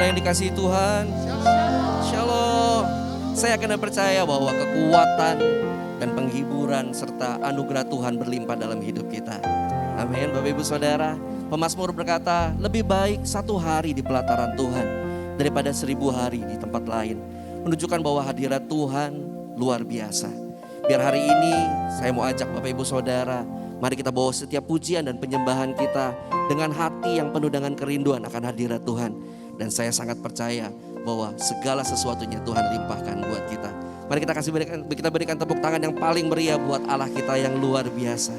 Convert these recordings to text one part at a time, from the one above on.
Saudara yang dikasihi Tuhan, Shalom. Saya akan percaya bahwa kekuatan dan penghiburan serta anugerah Tuhan berlimpah dalam hidup kita. Amin. Bapak Ibu Saudara, pemazmur berkata, lebih baik 1 hari di pelataran Tuhan daripada 1000 hari di tempat lain. Menunjukkan bahwa hadirat Tuhan luar biasa. Biar hari ini saya mau ajak Bapak Ibu Saudara, mari kita bawa setiap pujian dan penyembahan kita dengan hati yang penuh dengan kerinduan akan hadirat Tuhan. Dan saya sangat percaya bahwa segala sesuatunya Tuhan limpahkan buat kita. Mari kita berikan tepuk tangan yang paling meriah buat Allah kita yang luar biasa.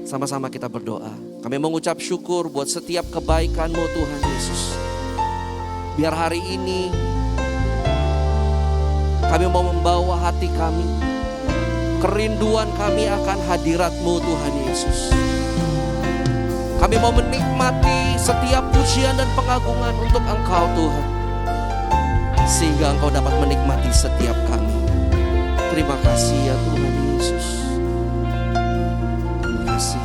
Sama-sama kita berdoa. Kami mengucap syukur buat setiap kebaikan-Mu Tuhan Yesus. Biar hari ini kami mau membawa hati kami, kerinduan kami akan hadirat-Mu Tuhan Yesus. Kami mau menikmati setiap pujian dan pengagungan untuk Engkau Tuhan, sehingga Engkau dapat menikmati setiap kami. Terima kasih ya Tuhan Yesus. Terima kasih.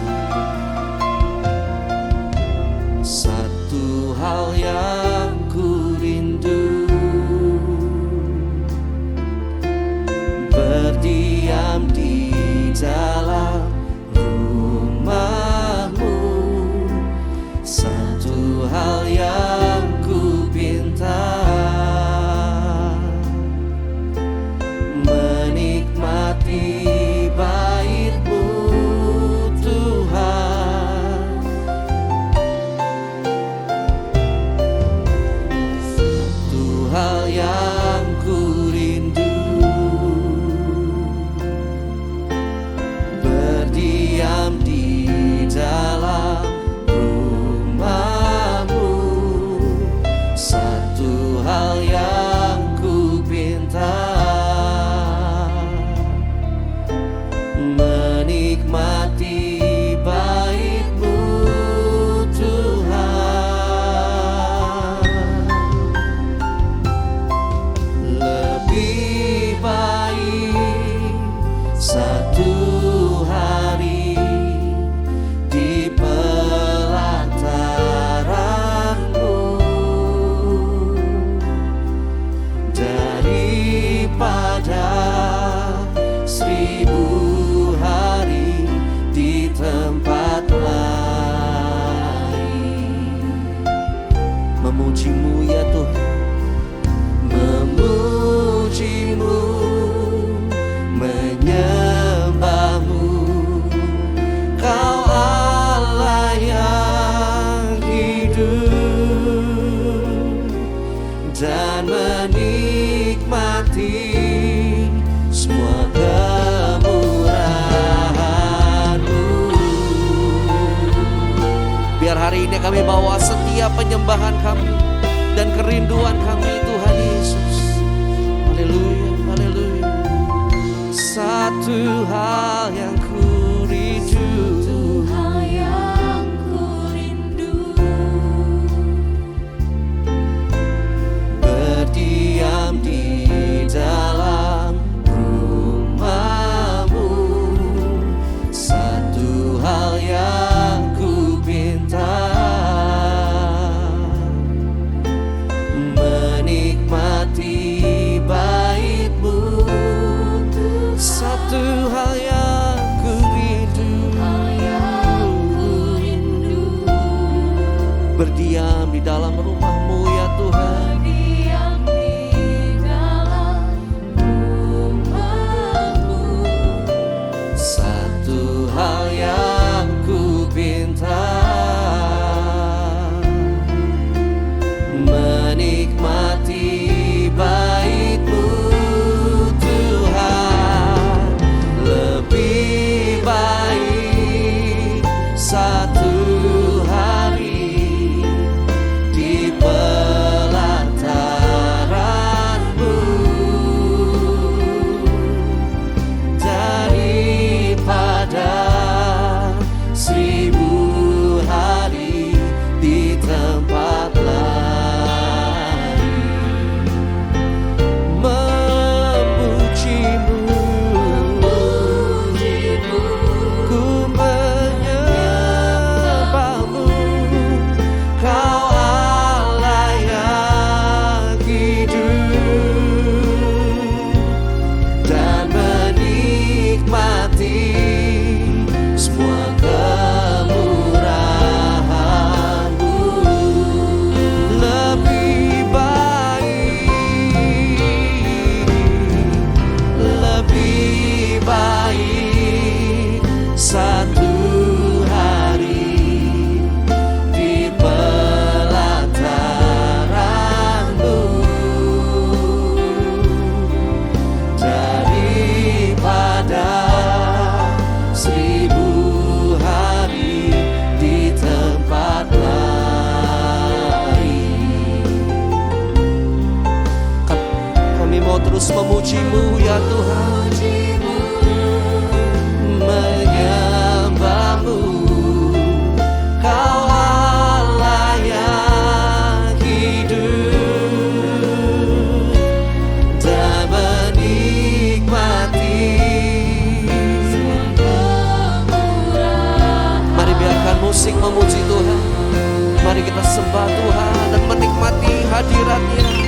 Satu hal yang ku rindu, berdiam di dalam rumah-Mu. Satu hal yang ku pinta, menikmati bait-Mu Tuhan. Satu hal yang ku rindu, berdiam di dalam rumah-Mu. Satu hal yang ku pinta, menikmati bait-Mu Tuhan. Lebih baik 1 hari di pelataran-Mu daripada 1000 hari di tempat lain. Memuji-Mu ya Tuhan, memuji-Mu, menyembah-Mu. Kau Allah yang hidup dan menikmati semua kemurahan-Mu. Biar hari ini kami bawa setiap penyembahan kami dan kerinduan kami Tuhan Yesus. Haleluya, haleluya. Satu hal yang ku rindu, berdiam di dalam rumah-Mu. Satu hal yang ku pinta, menikmati bait-Mu. Satu hal yang ku rindu, berdiam di dalam rumah-Mu ya Tuhan. Satu hal yang ku pinta, menikmati bait-Mu Tuhan. Lebih baik 1 hari di pelataran-Mu daripada 1000 hari di tempat lain. terus memuji-Mu ya Tuhan, menyembah-Mu. Kau Allah yang hidup dan menikmati. Mari biarkan musik memuji Tuhan. Mari kita sembah Tuhan dan menikmati hadirat-Nya.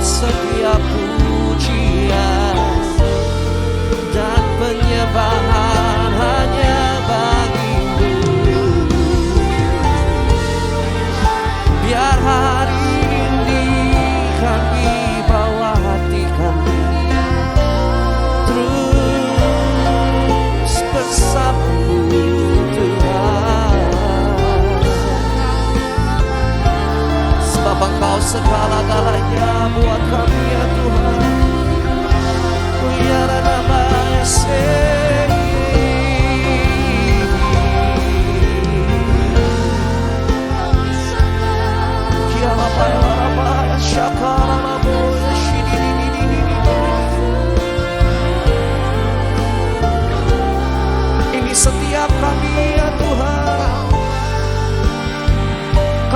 Setiap pujian dan penyembahan hanya bagi-Mu. Biar hari ini kami bawa hati kami terus bersama-Mu Tuhan, sebab Engkau segala-galanya buat kami ya Tuhan. Biar nama-Nya ini setiap kami ya Tuhan.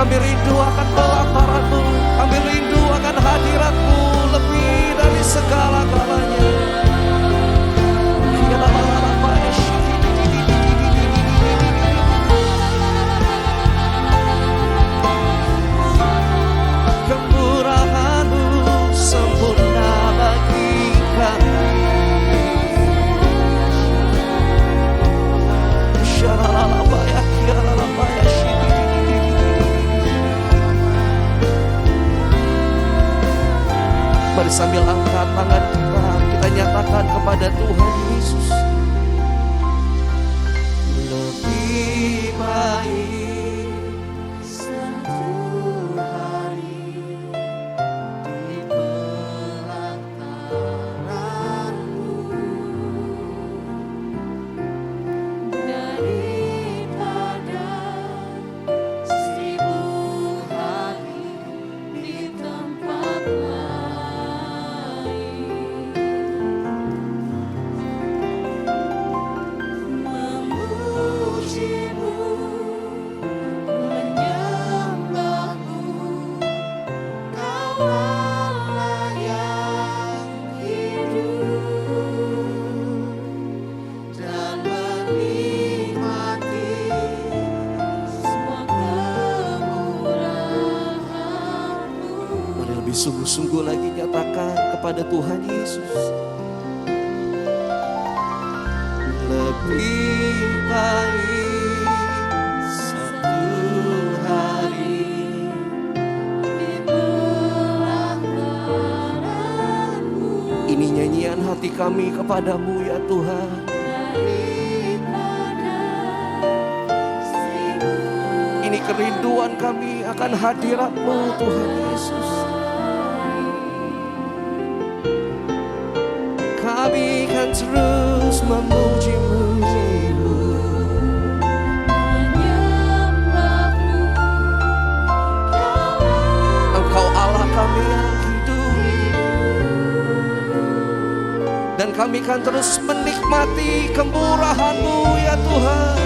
Kami rindu akan pelataran-Mu, kami rindu akan hadirat-Mu lebih dari segala-galanya. Kemurahan-Mu sempurna bagi kami. Mari sambil angkat tangan kita nyatakan kepada Tuhan Yesus. Lebih baik satu hari di pelataran-Mu daripada 1000 hari di tempat lain. Sungguh-sungguh lagi nyatakan kepada Tuhan Yesus. Lebih baik satu hari di pelataran-Mu. Ini nyanyian hati kami kepadamu ya Tuhan. Ini kerinduan kami akan hadirat-Mu Tuhan Yesus. Kami kan terus memuji-Mu, menyembah-Mu. Engkau Allah kami yang hidup, dan kami kan terus menikmati kemurahan-Mu ya Tuhan.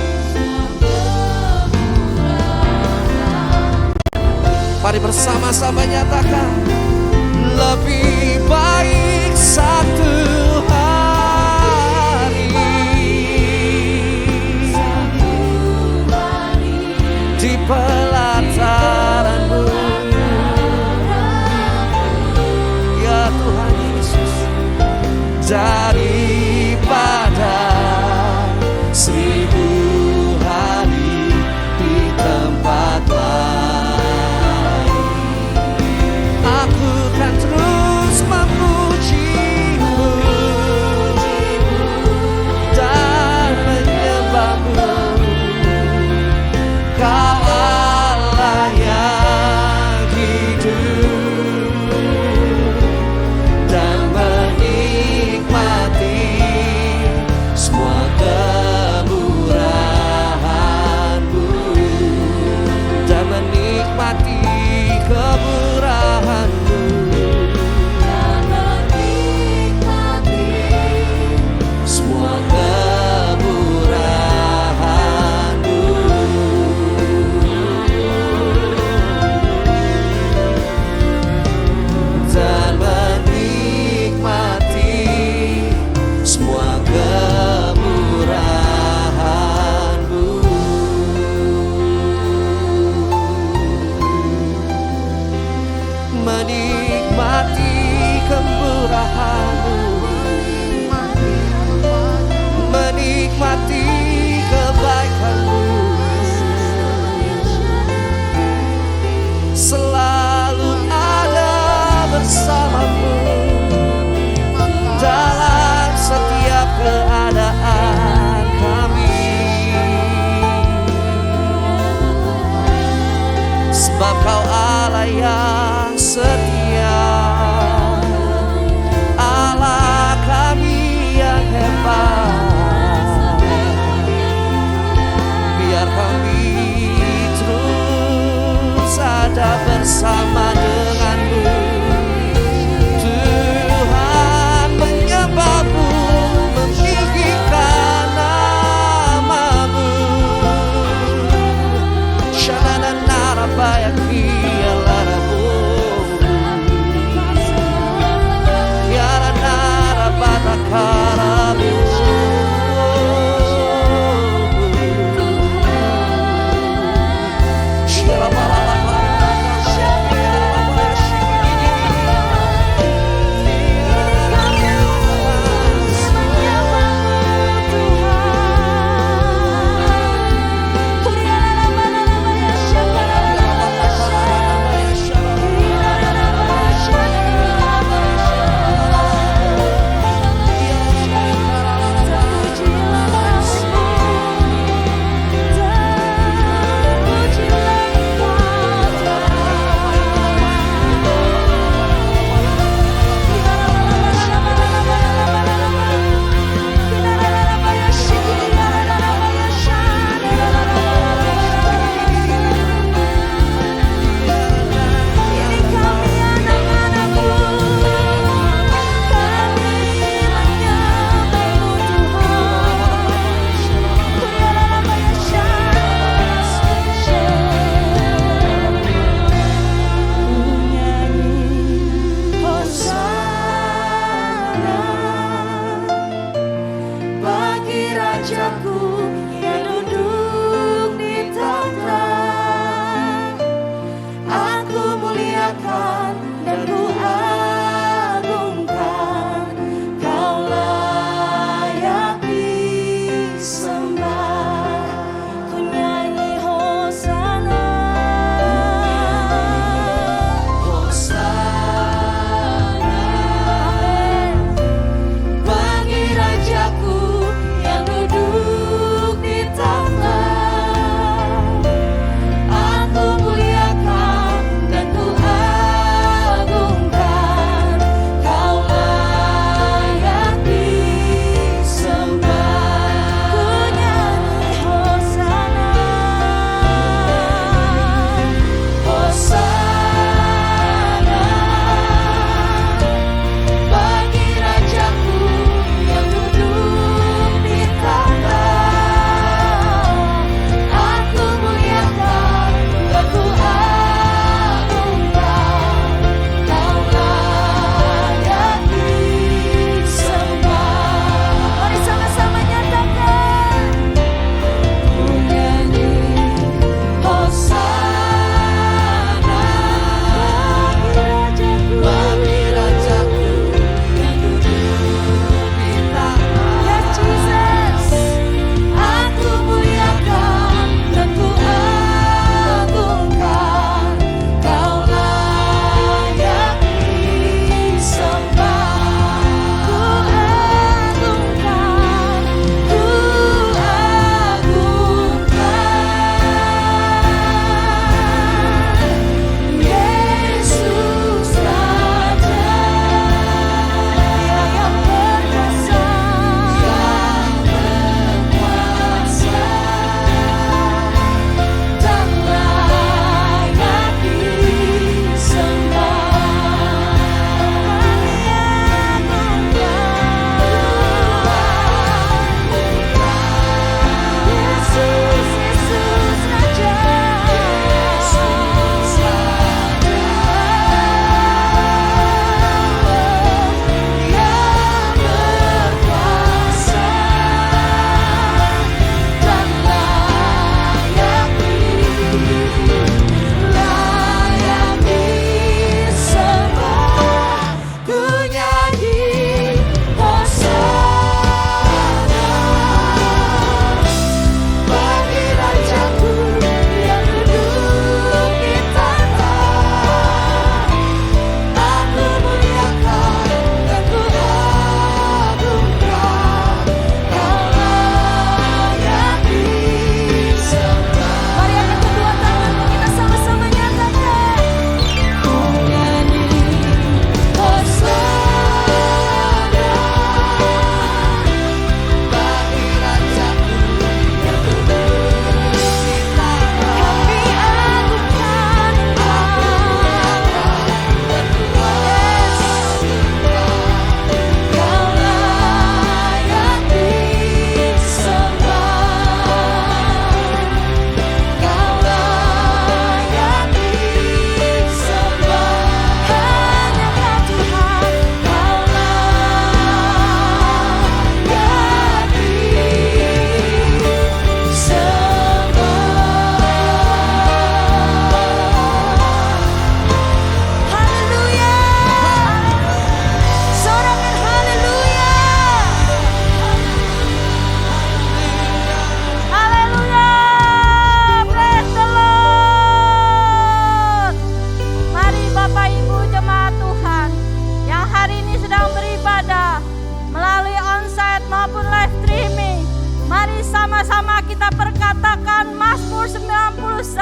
Mari bersama-sama nyatakan, lebih baik satu hari di pelataran-Mu ya Tuhan Yesus, daripada 1000 hari di tempat lain. Aku kan terus memuji-Mu. ada bersama denganmu. Tuhan menyembahmu, meninggikan namamu. Shalana narabaya kialarabu, kiara narabata karabu. Shira balala balala,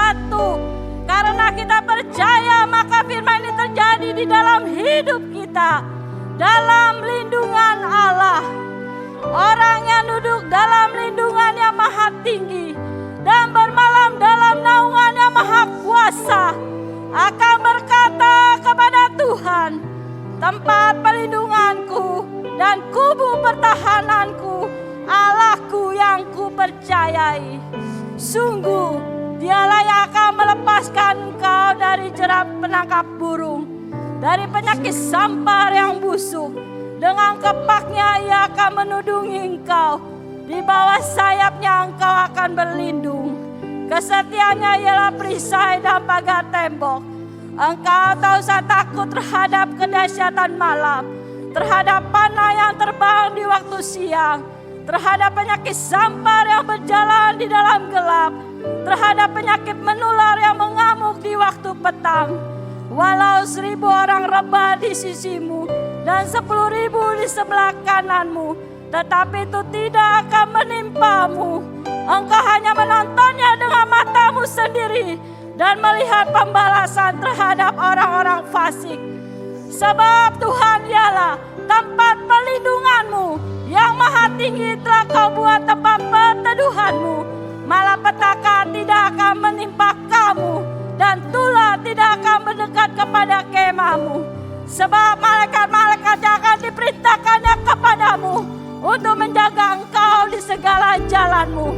satu. Karena kita percaya maka firman ini terjadi di dalam hidup kita. Dalam lindungan Allah. Orang yang duduk dalam lindungan yang maha tinggi dan bermalam dalam naungan yang maha kuasa akan berkata kepada Tuhan, tempat perlindunganku dan kubu pertahananku, Allahku yang kupercayai. Sungguh dialah yang akan melepaskan engkau dari jerat penangkap burung, dari penyakit sampar yang busuk. Dengan kepaknya ia akan menudungi engkau, di bawah sayapnya engkau akan berlindung. Kesetiaannya ialah perisai dan pagar tembok. Engkau tak usah takut terhadap kedahsyatan malam, terhadap panah yang terbang di waktu siang, terhadap penyakit sampar yang berjalan di dalam gelap, terhadap penyakit menular yang mengamuk di waktu petang. Walau 1.000 orang rebah di sisimu dan 10.000 di sebelah kananmu, tetapi itu tidak akan menimpamu. Engkau hanya menontonnya dengan matamu sendiri dan melihat pembalasan terhadap orang-orang fasik. Sebab Tuhan ialah tempat perlindunganmu, yang maha tinggi telah kau buat tempat perteduhanmu. Malapetaka tidak akan menimpa kamu, dan tulah tidak akan mendekat kepada kemahmu. Sebab malaikat-malaikatnya akan diperintahkannya kepadamu untuk menjaga engkau di segala jalanmu.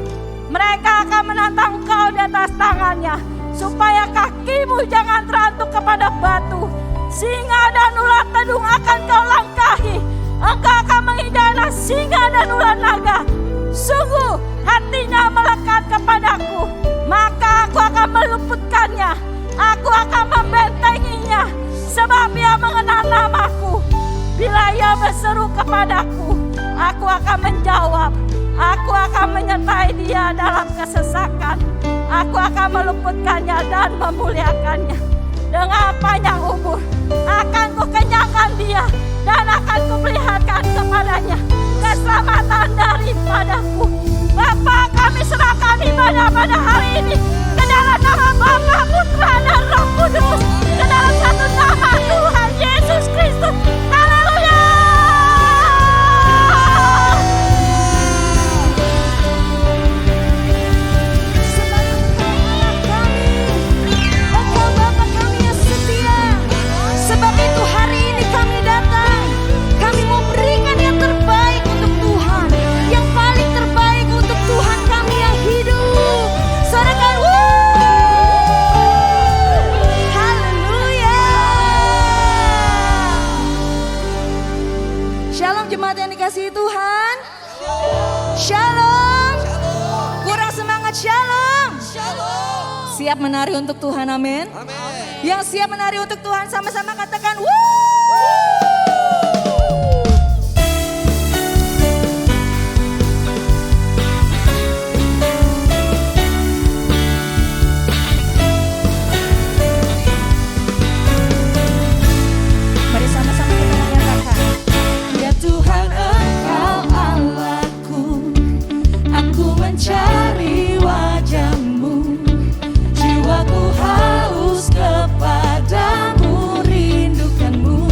Mereka akan menantang engkau di atas tangannya, supaya kakimu jangan terantuk kepada batu. Singa dan ular tedung akan kau langkahi. Engkau akan menghindari singa dan ular naga. Sungguh hatinya melekat kepadaku, maka aku akan meluputkannya. Aku akan membentenginya, sebab ia mengenal namaku. Bila ia berseru kepadaku, aku akan menjawab. Aku akan menyertai dia dalam kesesakan. Aku akan meluputkannya dan memuliakannya. Dengan panjang umur akan kukenyangkan dia, dan akan kuperlihatkan kepadanya keselamatan daripadaku. Bapa, kami serahkan ibadah pada hari ini ke dalam nama Bapa, Putra, dan Roh Kudus, ke dalam satu nama Tuhan Yesus Kristus. Haleluya. Engkau Bapa kami yang setia. Sebab itu hari ini kami datang. Kami mau berikan yang terbaik untuk Tuhan, yang paling terbaik untuk Tuhan kami yang hidup. Sorakan haleluya. Shalom jemaat yang dikasihi Tuhan. Shalom. Kurang semangat shalom. Siap menari untuk Tuhan, amin. Yang siap menari untuk Tuhan sama-sama katakan wuh. Mari sama-sama kita menyatakan, ya Tuhan Engkau Allahku, aku mencari wajah-Mu, jiwaku haus kepadamu, rindukan-Mu.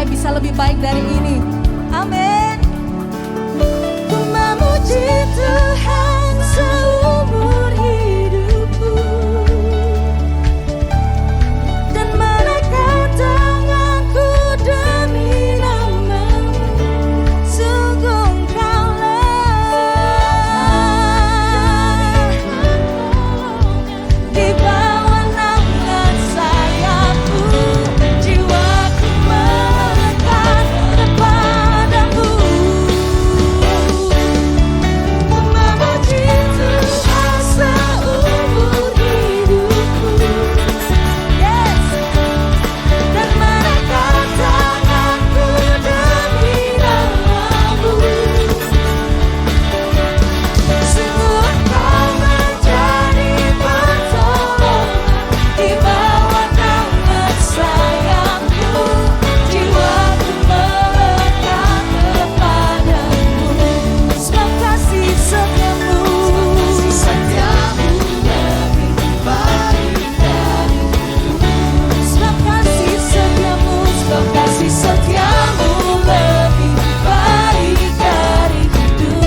percaya bisa lebih baik dari ini. Amin. Ku memuji Tuhan seumur hidupku dan menaikkan tanganku demi nama-Mu. Sungguh Engkaulah di bawah naungan sayap-Mu, jiwaku melekat kepadamu. Ku memuji Tuhan seumur hidupku, yes, dan menaikkan tanganku demi nama-Mu. Sungguh Engkau menjadi pertolongan di bawah naungan sayap-Mu, jiwaku melekat kepadamu. Sebab kasih setiamu lebih baik dari hidup. Sebab kasih setiamu lebih baik dari hidup.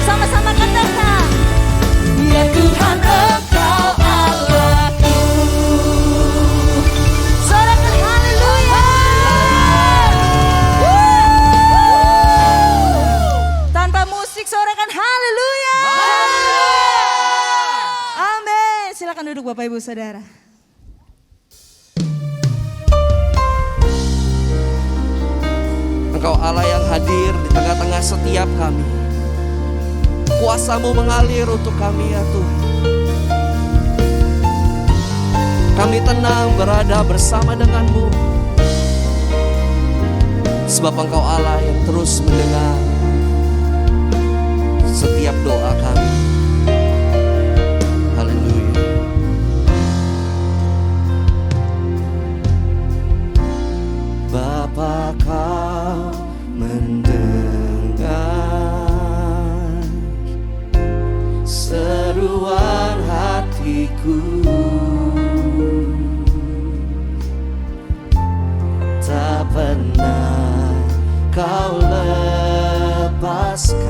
Sama-sama katakan, ya Tuhan Engkau Allahku. Sorakan haleluya. Tanpa musik sorakan haleluya. Amin. Silakan duduk Bapak Ibu Saudara. Engkau Allah yang hadir di tengah-tengah setiap kami. Kuasa-Mu mengalir untuk kami ya Tuhan. Kami tenang berada bersama dengan-Mu, sebab Engkau Allah yang terus mendengar setiap doa kami. Haleluya. Bapa, Kau mendengar seruan hatiku, tak pernah Kau lepaskan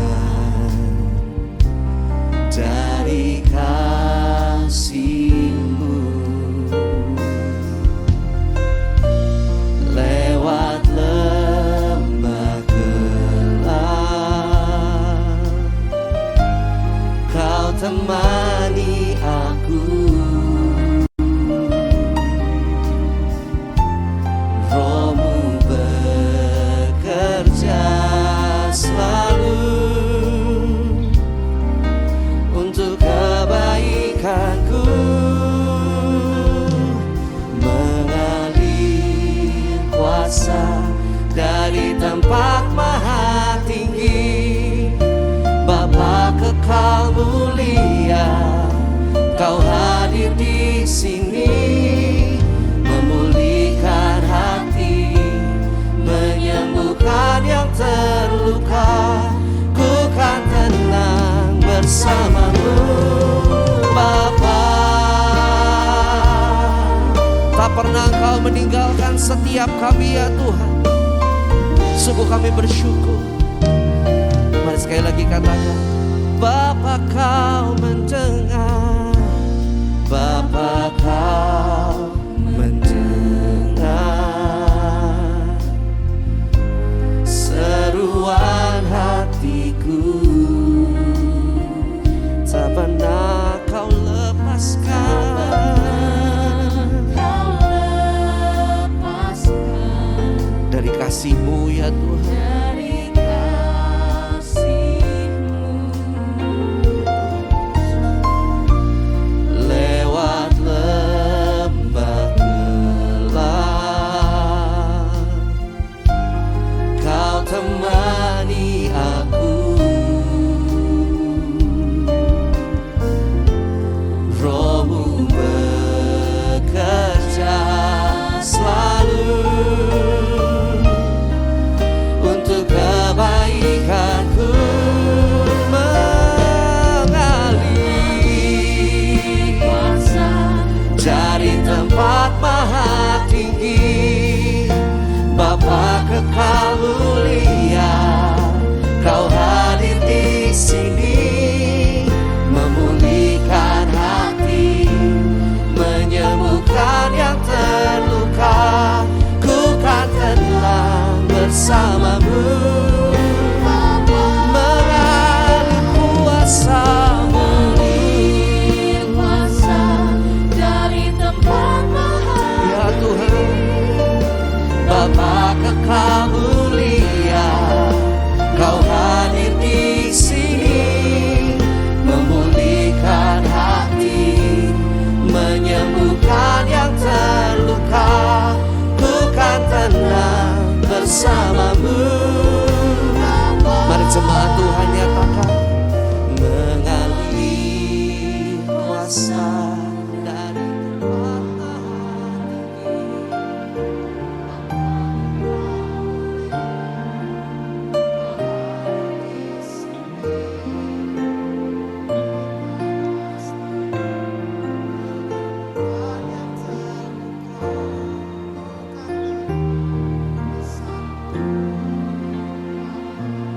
dari kasih-Mu. Lewat lembah gelap, Kau temani aku. Roh-Mu bekerja selalu untuk kebaikanku, mengalir kuasa dari tempat maha tinggi. Bapa kekal mulia, Kau hadir di sini, memulihkan hati, menyembuhkan yang terluka. Ku kan tenang bersama-Mu, Bapa. Tak pernah Kau meninggalkan setiap kami ya Tuhan. Sungguh kami bersyukur. Mari sekali lagi katakan, Bapa Kau mendengar, Bapa Kau mendengar seruan hatiku, tak pernah Kau lepaskan dari kasih-Mu ya Tuhan. Lewat lembah gelap, Kau temani aku. Roh-Mu bekerja selalu untuk kebaikanku, mengalir kuasa dari tempat tinggi, Bapa kekal mulia, Kau hadir di sini, memulihkan hati, menyembuhkan yang terluka. Ku kan tenang bersamamu, mengalir kuasa-Mu. Dari tempat maha Ya Tuhan, Bapa kekal mulia, Kau hadir di sini, memulihkan hati, menyembuhkan yang terluka. Ku kan tenang bersamamu. Mari jemaat Tuhan nyatakan, mengalir kuasa dari tempat maha tinggi.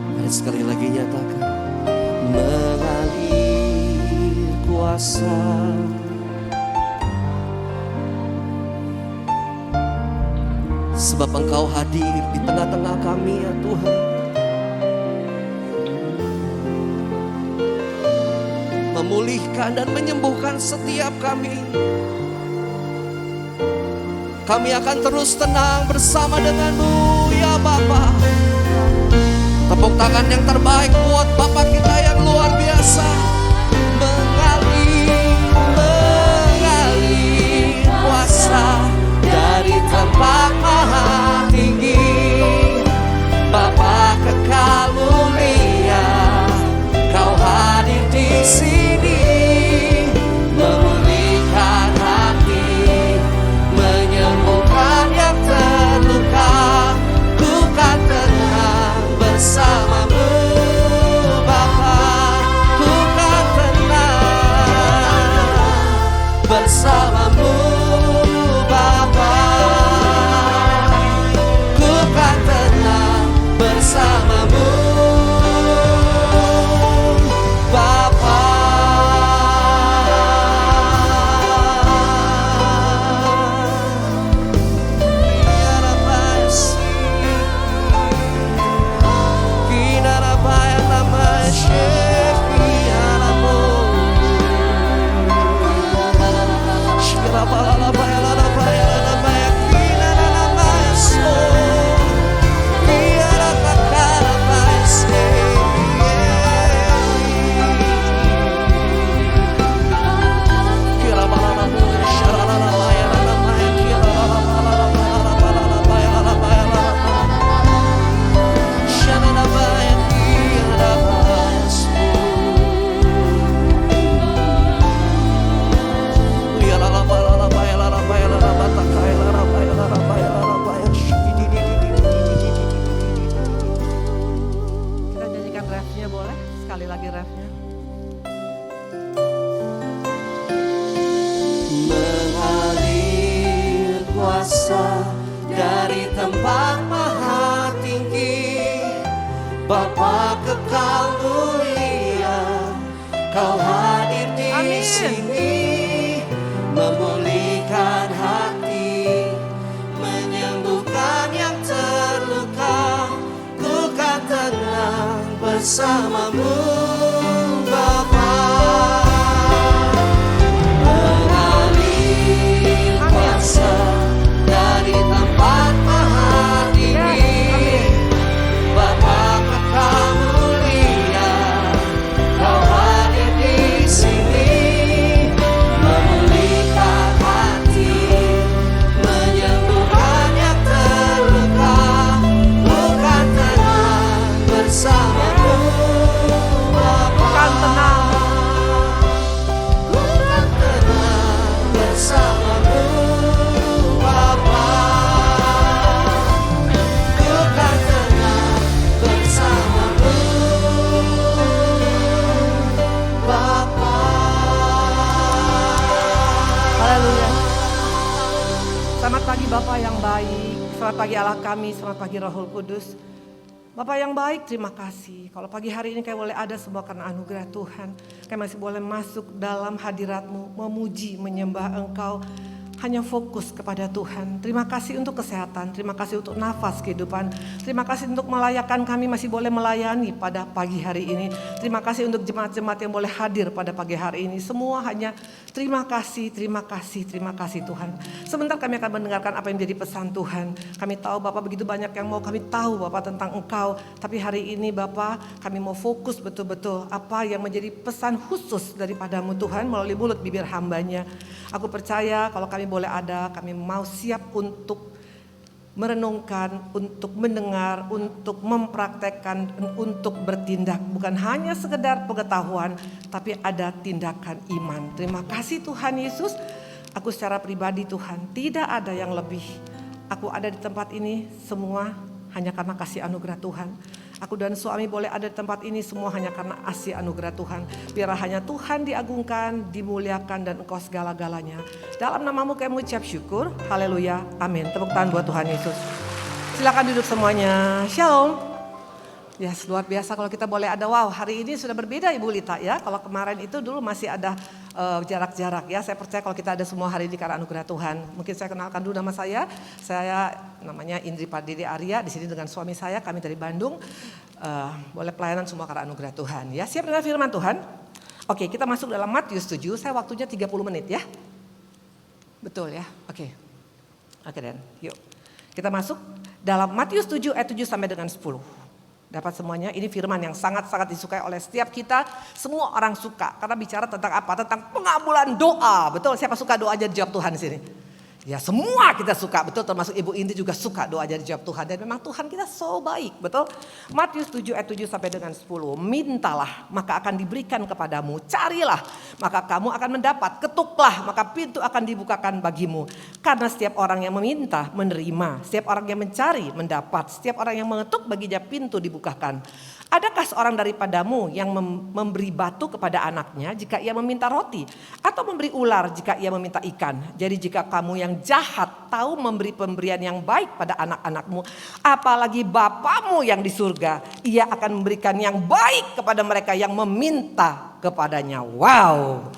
Mari sekali lagi nyatakan, mengalir kuasa. Sebab Engkau hadir di tengah-tengah kami ya Tuhan. Memulihkan dan menyembuhkan setiap kami. Kami akan terus tenang bersama denganmu ya Bapa. Tepuk tangan yang terbaik buat Bapa kita yang luar biasa. Mengalir kuasa dari tempat maha tinggi, Bapa kekal mulia, Kau hadir di sini, memulihkan hati, menyembuhkan yang terluka. Ku kan tenang bersamamu Bapa, ku kan tenang bersamamu Bapa, ku kan tenang bersamamu Bapa. Kita nyanyikan refnya boleh? Sekali lagi refnya. Mengalir kuasa dari tempat maha tinggi, Bapa kekal mulia, Kau hadir di Amin. sini, memulihkan hati, menyembuhkan yang terluka. Ku kan tenang bersamamu Bapa. Mengalir kuasa dari tempat maha tinggi, Bapa kekal mulia, Kau hadir di sini, memulihkan hati, menyembuhkan yang terluka. Ku kan tenang bersamamu Selamat pagi Bapak yang baik, selamat pagi Allah kami, selamat pagi Rohul Kudus. Bapak yang baik, terima kasih. Kalau pagi hari ini kami boleh ada semua karena anugerah Tuhan. Kami masih boleh masuk dalam hadirat-Mu, memuji, menyembah Engkau. Hanya fokus kepada Tuhan. Terima kasih untuk kesehatan, terima kasih untuk nafas kehidupan. Terima kasih untuk melayakan kami masih boleh melayani pada pagi hari ini. Terima kasih untuk jemaat-jemaat yang boleh hadir pada pagi hari ini. Semua hanya terima kasih, terima kasih, terima kasih Tuhan. Sebentar kami akan mendengarkan apa yang menjadi pesan Tuhan. Kami tahu Bapak begitu banyak yang mau kami tahu Bapak tentang Engkau. Tapi hari ini Bapak kami mau fokus betul-betul apa yang menjadi pesan khusus daripadamu Tuhan melalui mulut bibir hambanya. Aku percaya kalau kami boleh ada, kami mau siap untuk merenungkan, untuk mendengar, untuk mempraktekkan, untuk bertindak. Bukan hanya sekedar pengetahuan, tapi ada tindakan iman. Terima kasih Tuhan Yesus. Aku secara pribadi Tuhan, tidak ada yang lebih. Aku ada di tempat ini semua hanya karena kasih anugerah Tuhan. Aku dan suami boleh ada di tempat ini semua hanya karena kasih anugerah Tuhan. Biar hanya Tuhan diagungkan, dimuliakan dan Engkau segala-galanya. Dalam namamu kami mengucap syukur. Haleluya. Amin. Tepuk tangan buat Tuhan Yesus. Silakan duduk semuanya. Shalom. Yes, luar biasa kalau kita boleh ada. Wow, hari ini sudah berbeda Ibu Lita ya. Kalau kemarin itu dulu masih ada jarak-jarak ya. Saya percaya kalau kita ada semua hari ini karena anugerah Tuhan. Mungkin saya kenalkan dulu nama saya. Saya namanya Indri Pardede Arya. Di sini dengan suami saya, kami dari Bandung. Boleh pelayanan semua karena anugerah Tuhan ya. Siap dengan firman Tuhan? Oke, kita masuk dalam Matius 7. Saya waktunya 30 menit ya. Betul ya? Oke. Oke Dan, yuk. Kita masuk dalam Matius 7 ayat 7 sampai dengan 10. Dapat semuanya, ini firman yang sangat-sangat disukai oleh setiap kita. Semua orang suka, karena bicara tentang apa? Tentang pengabulan doa. Betul, siapa suka doa aja dijawab Tuhan di sini? Ya semua kita suka, betul, termasuk Ibu Indi juga suka doa aja dijawab Tuhan. Dan memang Tuhan kita so baik, betul. Matius 7 ayat 7 sampai dengan 10. Mintalah, maka akan diberikan kepadamu. Carilah, maka kamu akan mendapat. Ketuklah, maka pintu akan dibukakan bagimu. Karena setiap orang yang meminta, menerima. Setiap orang yang mencari, mendapat. Setiap orang yang mengetuk, baginya pintu dibukakan. Adakah seorang daripadamu yang memberi batu kepada anaknya jika ia meminta roti? Atau memberi ular jika ia meminta ikan? Jadi jika kamu yang jahat tahu memberi pemberian yang baik pada anak-anakmu, apalagi Bapamu yang di surga, ia akan memberikan yang baik kepada mereka yang meminta kepadanya. Wow.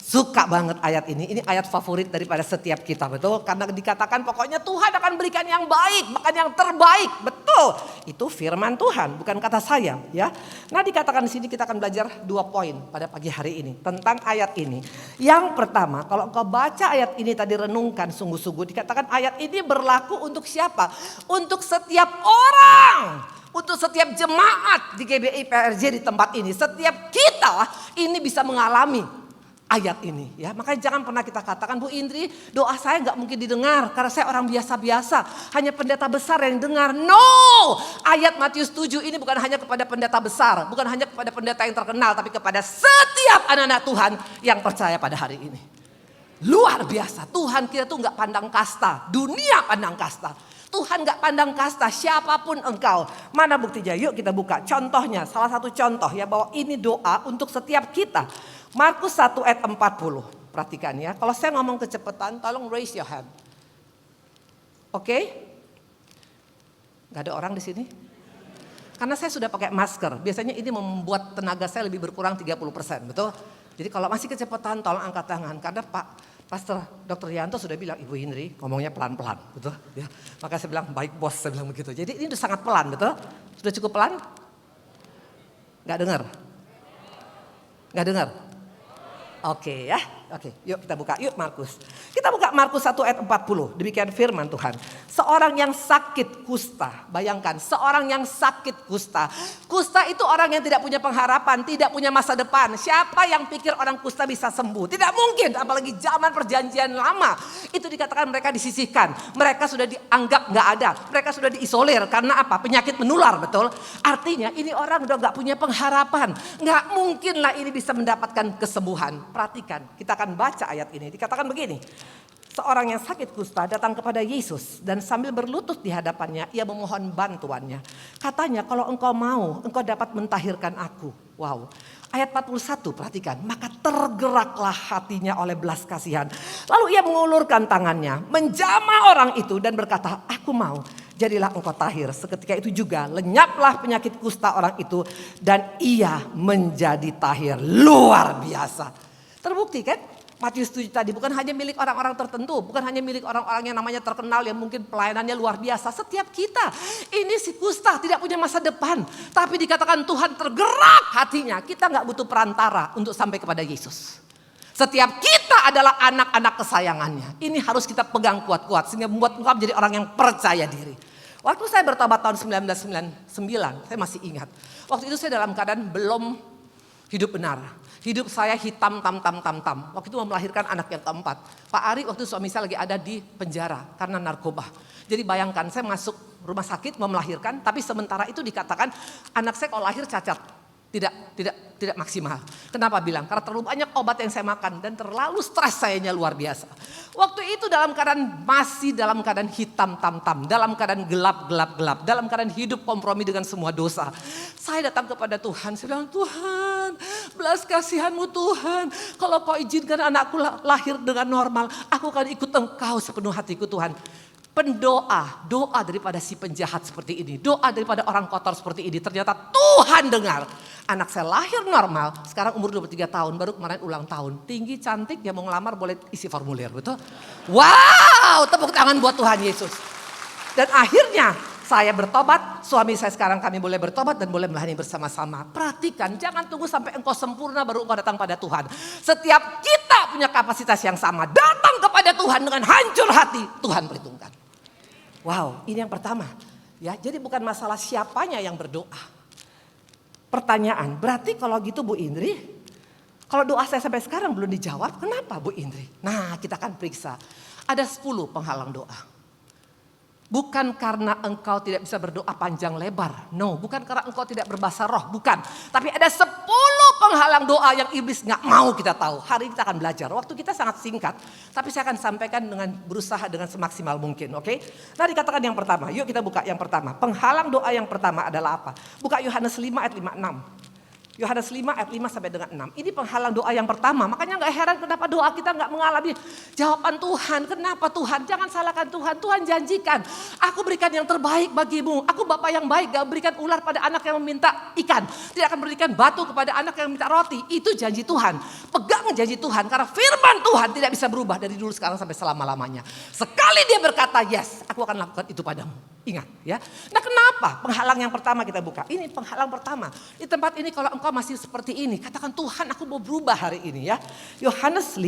Suka banget ayat ini ayat favorit daripada setiap kita, betul? Karena dikatakan pokoknya Tuhan akan berikan yang baik, bahkan yang terbaik, betul? Itu firman Tuhan, bukan kata saya, ya. Nah, dikatakan di sini kita akan belajar 2 poin pada pagi hari ini tentang ayat ini. Yang pertama, kalau engkau baca ayat ini tadi renungkan sungguh-sungguh, dikatakan ayat ini berlaku untuk siapa? Untuk setiap orang. Untuk setiap jemaat di GBI PRJ di tempat ini, setiap kita ini bisa mengalami ayat ini ya. Makanya jangan pernah kita katakan, Bu Indri, doa saya nggak mungkin didengar karena saya orang biasa-biasa, hanya pendeta besar yang dengar. No, ayat Matius 7 ini bukan hanya kepada pendeta besar, bukan hanya kepada pendeta yang terkenal, tapi kepada setiap anak-anak Tuhan yang percaya pada hari ini. Luar biasa, Tuhan kita tuh nggak pandang kasta, dunia pandang kasta. Tuhan gak pandang kasta, siapapun engkau. Mana buktinya? Yuk kita buka contohnya, salah satu contoh ya, bahwa ini doa untuk setiap kita. Markus 1 ayat 40, perhatikan ya. Kalau saya ngomong kecepatan, tolong raise your hand. Oke? Gak ada orang di sini? Karena saya sudah pakai masker, biasanya ini membuat tenaga saya lebih berkurang 30%, betul? Jadi kalau masih kecepatan tolong angkat tangan, karena Pastor Dr. Yanto sudah bilang, Ibu Indri ngomongnya pelan-pelan, betul? Ya, maka saya bilang, baik bos, saya bilang begitu. Jadi ini sudah sangat pelan, betul? Sudah cukup pelan? Gak dengar? Gak dengar? Oke ya, oke, yuk kita buka, yuk Markus. Kita buka Markus 1 ayat 40, demikian firman Tuhan. Seorang yang sakit kusta, bayangkan seorang yang sakit kusta. Kusta itu orang yang tidak punya pengharapan, tidak punya masa depan. Siapa yang pikir orang kusta bisa sembuh? Tidak mungkin, apalagi zaman perjanjian lama. Itu dikatakan mereka disisihkan, mereka sudah dianggap gak ada. Mereka sudah diisolir, karena apa? Penyakit menular, betul? Artinya ini orang udah gak punya pengharapan. Gak mungkin lah ini bisa mendapatkan kesembuhan. Perhatikan, kita akan baca ayat ini. Dikatakan begini. seorang yang sakit kusta datang kepada Yesus dan sambil berlutut di hadapannya ia memohon bantuannya. Katanya, kalau engkau mau, engkau dapat mentahirkan aku. Wow. Ayat 41 perhatikan, maka tergeraklah hatinya oleh belas kasihan. Lalu ia mengulurkan tangannya, menjamah orang itu dan berkata, aku mau, jadilah engkau tahir. Seketika itu juga lenyaplah penyakit kusta orang itu dan ia menjadi tahir. Luar biasa. Terbukti kan? Matius 7 tadi bukan hanya milik orang-orang tertentu, bukan hanya milik orang-orang yang namanya terkenal yang mungkin pelayanannya luar biasa. Setiap kita, ini si kusta tidak punya masa depan, tapi dikatakan Tuhan tergerak hatinya. Kita nggak butuh perantara untuk sampai kepada Yesus. Setiap kita adalah anak-anak kesayangannya. Ini harus kita pegang kuat-kuat sehingga membuat engkau menjadi orang yang percaya diri. Waktu saya bertobat tahun 1999, saya masih ingat. Waktu itu saya dalam keadaan belum hidup benar. Hidup saya hitam tam. Waktu itu mau melahirkan anak yang keempat. Pak Ari waktu suami saya lagi ada di penjara karena narkoba. Jadi bayangkan saya masuk rumah sakit mau melahirkan, tapi sementara itu dikatakan anak saya kalau lahir cacat. Tidak maksimal. Kenapa bilang? Karena terlalu banyak obat yang saya makan dan terlalu stres sayanya luar biasa. Waktu itu masih dalam keadaan hitam tam, dalam keadaan gelap, dalam keadaan hidup kompromi dengan semua dosa. Saya datang kepada Tuhan, saya bilang, Tuhan, belas kasihanmu Tuhan. Kalau kau izinkan anakku lahir dengan normal, aku akan ikut engkau sepenuh hatiku Tuhan. Doa daripada si penjahat seperti ini, doa daripada orang kotor seperti ini, ternyata Tuhan dengar. Anak saya lahir normal, sekarang umur 23 tahun, baru kemarin ulang tahun. Tinggi, cantik, yang mau ngelamar boleh isi formulir, betul? Wow, tepuk tangan buat Tuhan Yesus. Dan akhirnya saya bertobat, suami saya sekarang kami boleh bertobat dan boleh melayani bersama-sama. Perhatikan, jangan tunggu sampai engkau sempurna baru engkau datang pada Tuhan. Setiap kita punya kapasitas yang sama, datang kepada Tuhan dengan hancur hati, Tuhan perhitungkan. Wow, ini yang pertama. Ya, jadi bukan masalah siapanya yang berdoa. Pertanyaan, berarti kalau gitu Bu Indri, kalau doa saya sampai sekarang belum dijawab, kenapa Bu Indri? Nah, kita akan periksa. Ada 10 penghalang doa. Bukan karena engkau tidak bisa berdoa panjang lebar. No, bukan karena engkau tidak berbahasa roh. Bukan. Tapi ada 10 penghalang doa yang iblis gak mau kita tahu. Hari ini kita akan belajar. Waktu kita sangat singkat. Tapi saya akan sampaikan dengan berusaha dengan semaksimal mungkin. Oke? Nah, dikatakan yang pertama. Yuk kita buka yang pertama. Penghalang doa yang pertama adalah apa? Buka Yohanes 5 ayat 5-6. Yohanes 5 ayat 5 sampai dengan 6. Ini penghalang doa yang pertama. Makanya gak heran kenapa doa kita gak mengalami jawaban Tuhan. Kenapa Tuhan? Jangan salahkan Tuhan. Tuhan janjikan, aku berikan yang terbaik bagimu. Aku Bapa yang baik, gak berikan ular pada anak yang meminta ikan. Tidak akan berikan batu kepada anak yang minta roti. Itu janji Tuhan. Pegang janji Tuhan. Karena firman Tuhan tidak bisa berubah dari dulu sekarang sampai selama-lamanya. Sekali dia berkata, yes, aku akan lakukan itu padamu. Ingat ya. Nah, kenapa? Penghalang yang pertama kita buka. Ini penghalang pertama. Di tempat ini kalau engkau masih seperti ini, katakan Tuhan, aku mau berubah hari ini ya. Yohanes 5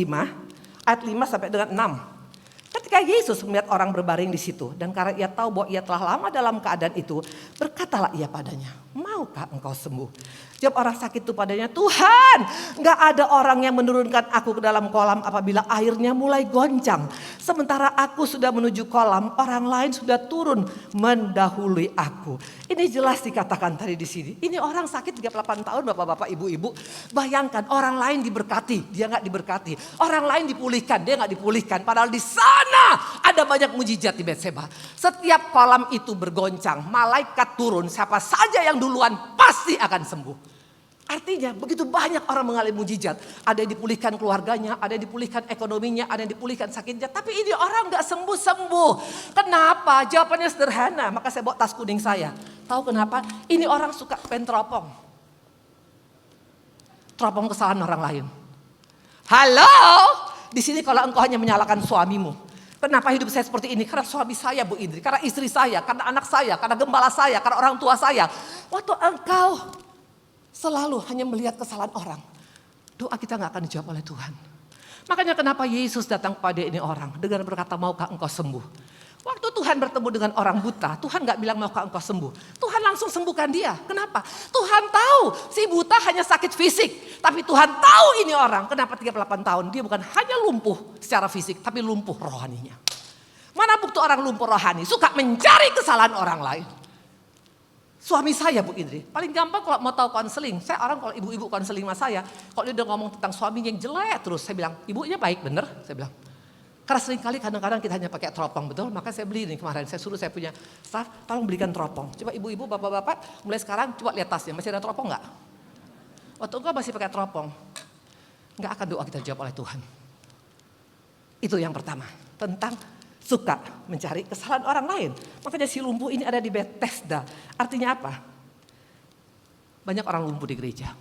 ayat 5 sampai dengan 6. Ketika Yesus melihat orang berbaring di situ dan karena ia tahu bahwa ia telah lama dalam keadaan itu, berkatalah ia padanya, maukah engkau sembuh? Jawab orang sakit itu padanya, Tuhan, gak ada orang yang menurunkan aku ke dalam kolam apabila airnya mulai goncang. Sementara aku sudah menuju kolam, orang lain sudah turun mendahului aku. Ini jelas dikatakan tadi di sini. Ini orang sakit 38 tahun, bapak-bapak, ibu-ibu. Bayangkan orang lain diberkati, dia gak diberkati. Orang lain dipulihkan, dia gak dipulihkan. Padahal di sana ada banyak mujizat di Betseba. Setiap kolam itu bergoncang, malaikat turun, siapa saja yang duluan pasti akan sembuh. Artinya begitu banyak orang mengalami mujizat. Ada yang dipulihkan keluarganya, ada yang dipulihkan ekonominya, ada yang dipulihkan sakitnya. Tapi ini orang gak sembuh-sembuh. Kenapa? Jawabannya sederhana. Maka saya bawa tas kuning saya. Tahu kenapa? Ini orang suka penteropong. Teropong kesalahan orang lain. Halo? Di sini kalau engkau hanya menyalahkan suamimu. Kenapa hidup saya seperti ini? Karena suami saya Bu Indri, karena istri saya, karena anak saya, karena gembala saya, karena orang tua saya. Waktu engkau selalu hanya melihat kesalahan orang, doa kita gak akan dijawab oleh Tuhan. Makanya kenapa Yesus datang kepada ini orang dengan berkata, maukah engkau sembuh? Waktu Tuhan bertemu dengan orang buta, Tuhan gak bilang maukah engkau sembuh. Tuhan langsung sembuhkan dia. Kenapa? Tuhan tahu si buta hanya sakit fisik. Tapi Tuhan tahu ini orang. Kenapa 38 tahun? Dia bukan hanya lumpuh secara fisik, tapi lumpuh rohaninya. Mana bukti orang lumpuh rohani? Suka mencari kesalahan orang lain. Suami saya Bu Indri, paling gampang kalau mau tahu konseling. Saya orang kalau ibu-ibu konseling sama saya, kalau dia udah ngomong tentang suaminya yang jelek terus, saya bilang, ibunya baik bener? Saya bilang, Karena seringkali kadang-kadang kita hanya pakai teropong, betul? Maka saya beli ini kemarin, saya suruh saya punya staff, tolong belikan teropong. Coba ibu-ibu, bapak-bapak, mulai sekarang coba lihat tasnya, masih ada teropong nggak? Waktu engkau masih pakai teropong, nggak akan doa kita jawab oleh Tuhan. Itu yang pertama, tentang suka mencari kesalahan orang lain. Makanya si lumpuh ini ada di Bethesda. Artinya apa? Banyak orang lumpuh di gereja.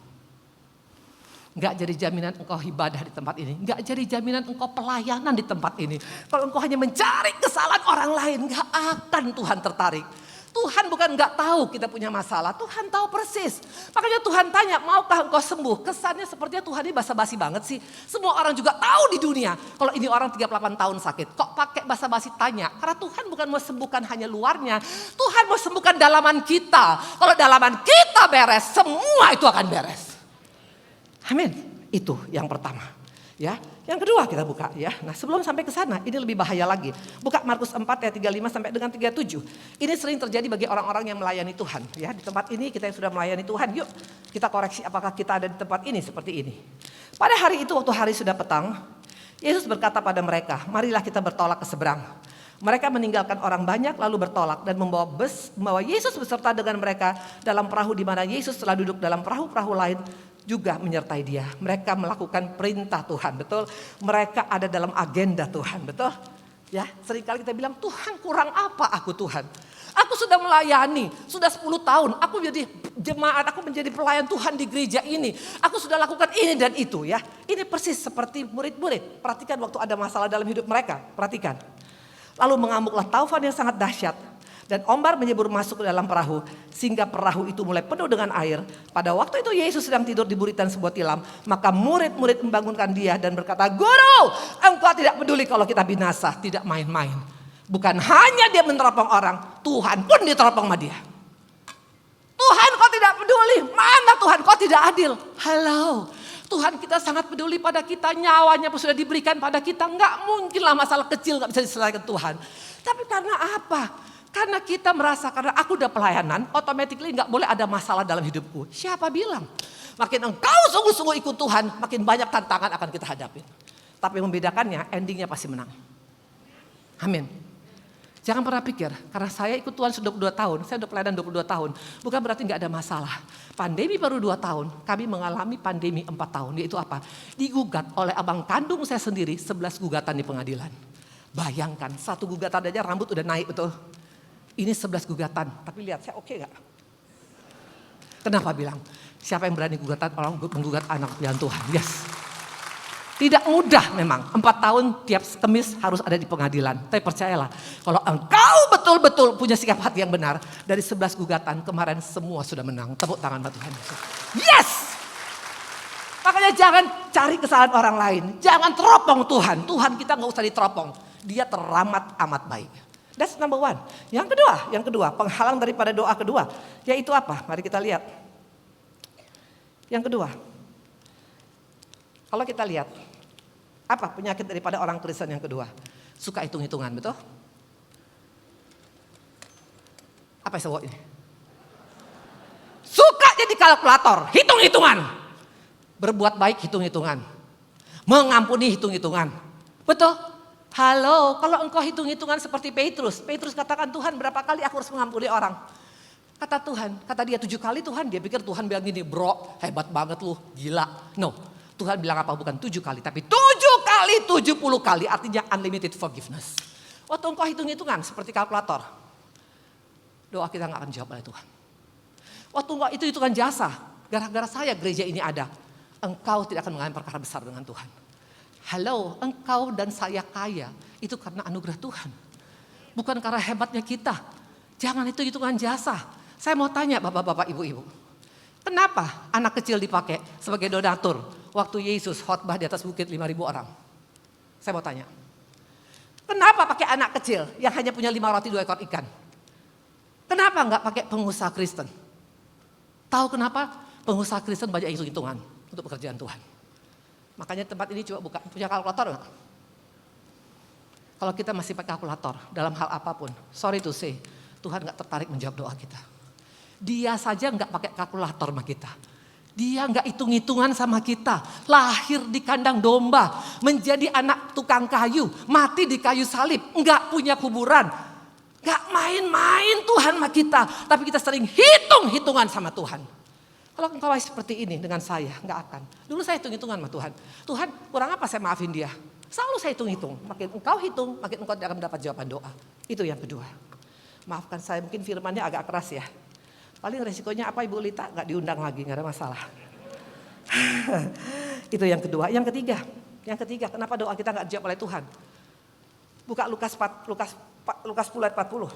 Enggak jadi jaminan engkau ibadah di tempat ini. Enggak jadi jaminan engkau pelayanan di tempat ini. Kalau engkau hanya mencari kesalahan orang lain, enggak akan Tuhan tertarik. Tuhan bukan enggak tahu kita punya masalah, Tuhan tahu persis. Makanya Tuhan tanya, maukah engkau sembuh? Kesannya sepertinya Tuhan ini basa-basi banget sih. Semua orang juga tahu di dunia kalau ini orang 38 tahun sakit. Kok pakai basa-basi tanya? Karena Tuhan bukan mau sembuhkan hanya luarnya. Tuhan mau sembuhkan dalaman kita. Kalau dalaman kita beres, semua itu akan beres. Amin. Itu yang pertama. Ya, yang kedua kita buka ya. Nah, sebelum sampai ke sana, ini lebih bahaya lagi. Buka Markus 4 ayat 35 sampai dengan 37. Ini sering terjadi bagi orang-orang yang melayani Tuhan, ya. Di tempat ini kita yang sudah melayani Tuhan, yuk kita koreksi apakah kita ada di tempat ini seperti ini. Pada hari itu waktu hari sudah petang, Yesus berkata pada mereka, "Marilah kita bertolak ke seberang." Mereka meninggalkan orang banyak lalu bertolak dan membawa Yesus beserta dengan mereka dalam perahu di mana Yesus telah duduk dalam perahu-perahu lain juga menyertai dia. Mereka melakukan perintah Tuhan, betul? Mereka ada dalam agenda Tuhan, betul? Ya, seringkali kita bilang, Tuhan kurang apa aku Tuhan? Aku sudah melayani, sudah 10 tahun, aku menjadi jemaat, aku menjadi pelayan Tuhan di gereja ini. Aku sudah lakukan ini dan itu ya. Ini persis seperti murid-murid. Perhatikan waktu ada masalah dalam hidup mereka, perhatikan. Lalu mengamuklah taufan yang sangat dahsyat. Dan ombak menyebur masuk ke dalam perahu sehingga perahu itu mulai penuh dengan air. Pada waktu itu Yesus sedang tidur di buritan sebuah tilam. Maka murid-murid membangunkan dia dan berkata, "Guru, engkau tidak peduli kalau kita binasa." Tidak main-main. Bukan hanya dia meneropong orang, Tuhan pun diteropong sama dia. Tuhan kau tidak peduli, mana Tuhan kau tidak adil. Halo, Tuhan kita sangat peduli pada kita, nyawanya pun sudah diberikan pada kita. Enggak mungkinlah masalah kecil gak bisa diselesaikan Tuhan. Tapi karena apa? Karena kita merasa karena aku udah pelayanan, automatically gak boleh ada masalah dalam hidupku. Siapa bilang? Makin engkau sungguh-sungguh ikut Tuhan, makin banyak tantangan akan kita hadapi. Tapi membedakannya, endingnya pasti menang. Amin. Jangan pernah pikir, karena saya ikut Tuhan sudah 22 tahun, saya udah pelayanan 22 tahun. Bukan berarti gak ada masalah. Pandemi baru 2 tahun, kami mengalami pandemi 4 tahun. Yaitu apa? Digugat oleh abang kandung saya sendiri 11 gugatan di pengadilan. Bayangkan, 1 gugatan aja rambut udah naik betul. Ini 11 gugatan, tapi lihat saya oke gak? Kenapa bilang? Siapa yang berani gugatan orang menggugat anak pilihan Tuhan? Yes. Tidak mudah memang, 4 tahun tiap Kamis harus ada di pengadilan. Tapi percayalah, kalau engkau betul-betul punya sikap hati yang benar, dari 11 gugatan kemarin semua sudah menang. Tepuk tangan buat Tuhan Yesus. Yes! Makanya jangan cari kesalahan orang lain, jangan teropong Tuhan. Tuhan kita gak usah diteropong, dia teramat amat baik. That's number 1. Yang kedua, penghalang daripada doa kedua, yaitu apa? Mari kita lihat. Yang kedua, kalau kita lihat, apa penyakit daripada orang Kristen yang kedua? Suka hitung-hitungan, betul? Apa yang saya ini? Suka jadi kalkulator, hitung-hitungan. Berbuat baik, hitung-hitungan. Mengampuni, hitung-hitungan. Betul? Halo, kalau engkau hitung-hitungan seperti Petrus. Petrus katakan, Tuhan berapa kali aku harus mengampuni orang? Kata Tuhan, kata dia 7 kali Tuhan. Dia pikir Tuhan bilang gini, bro hebat banget lu, gila. No, Tuhan bilang apa? Bukan 7 kali, tapi 7 kali, 70 kali. Artinya unlimited forgiveness. Waktu engkau hitung-hitungan seperti kalkulator, doa kita gak akan dijawab oleh Tuhan. Waktu engkau itu hitungan jasa, gara-gara saya gereja ini ada, engkau tidak akan mengalami perkara besar dengan Tuhan. Halo, engkau dan saya kaya, itu karena anugerah Tuhan. Bukan karena hebatnya kita. Jangan itu hitungan jasa. Saya mau tanya bapak-bapak, ibu-ibu. Kenapa anak kecil dipakai sebagai donatur waktu Yesus khotbah di atas bukit 5.000 orang? Saya mau tanya. Kenapa pakai anak kecil yang hanya punya 5 roti 2 ekor ikan? Kenapa enggak pakai pengusaha Kristen? Tahu kenapa? Pengusaha Kristen banyak hitung-hitungan untuk pekerjaan Tuhan. Makanya tempat ini coba buka, punya kalkulator enggak? Kalau kita masih pakai kalkulator dalam hal apapun, sorry to say, Tuhan enggak tertarik menjawab doa kita. Dia saja enggak pakai kalkulator sama kita. Dia enggak hitung-hitungan sama kita. Lahir di kandang domba, menjadi anak anak tukang kayu, mati di kayu salib, enggak punya kuburan. Enggak main-main Tuhan sama kita, tapi kita sering hitung-hitungan sama Tuhan. Kalau engkau masih seperti ini dengan saya, enggak akan. Dulu saya hitung-hitungan sama Tuhan. Tuhan, kurang apa saya maafin dia? Selalu saya hitung-hitung. Makin engkau hitung, makin engkau tidak akan mendapat jawaban doa. Itu yang kedua. Maafkan saya, mungkin firmannya agak keras ya. Paling resikonya apa Ibu Lita? Enggak diundang lagi, enggak ada masalah. Itu yang kedua. Yang ketiga, kenapa doa kita enggak dijawab oleh Tuhan? Buka Lukas 10 ayat 40.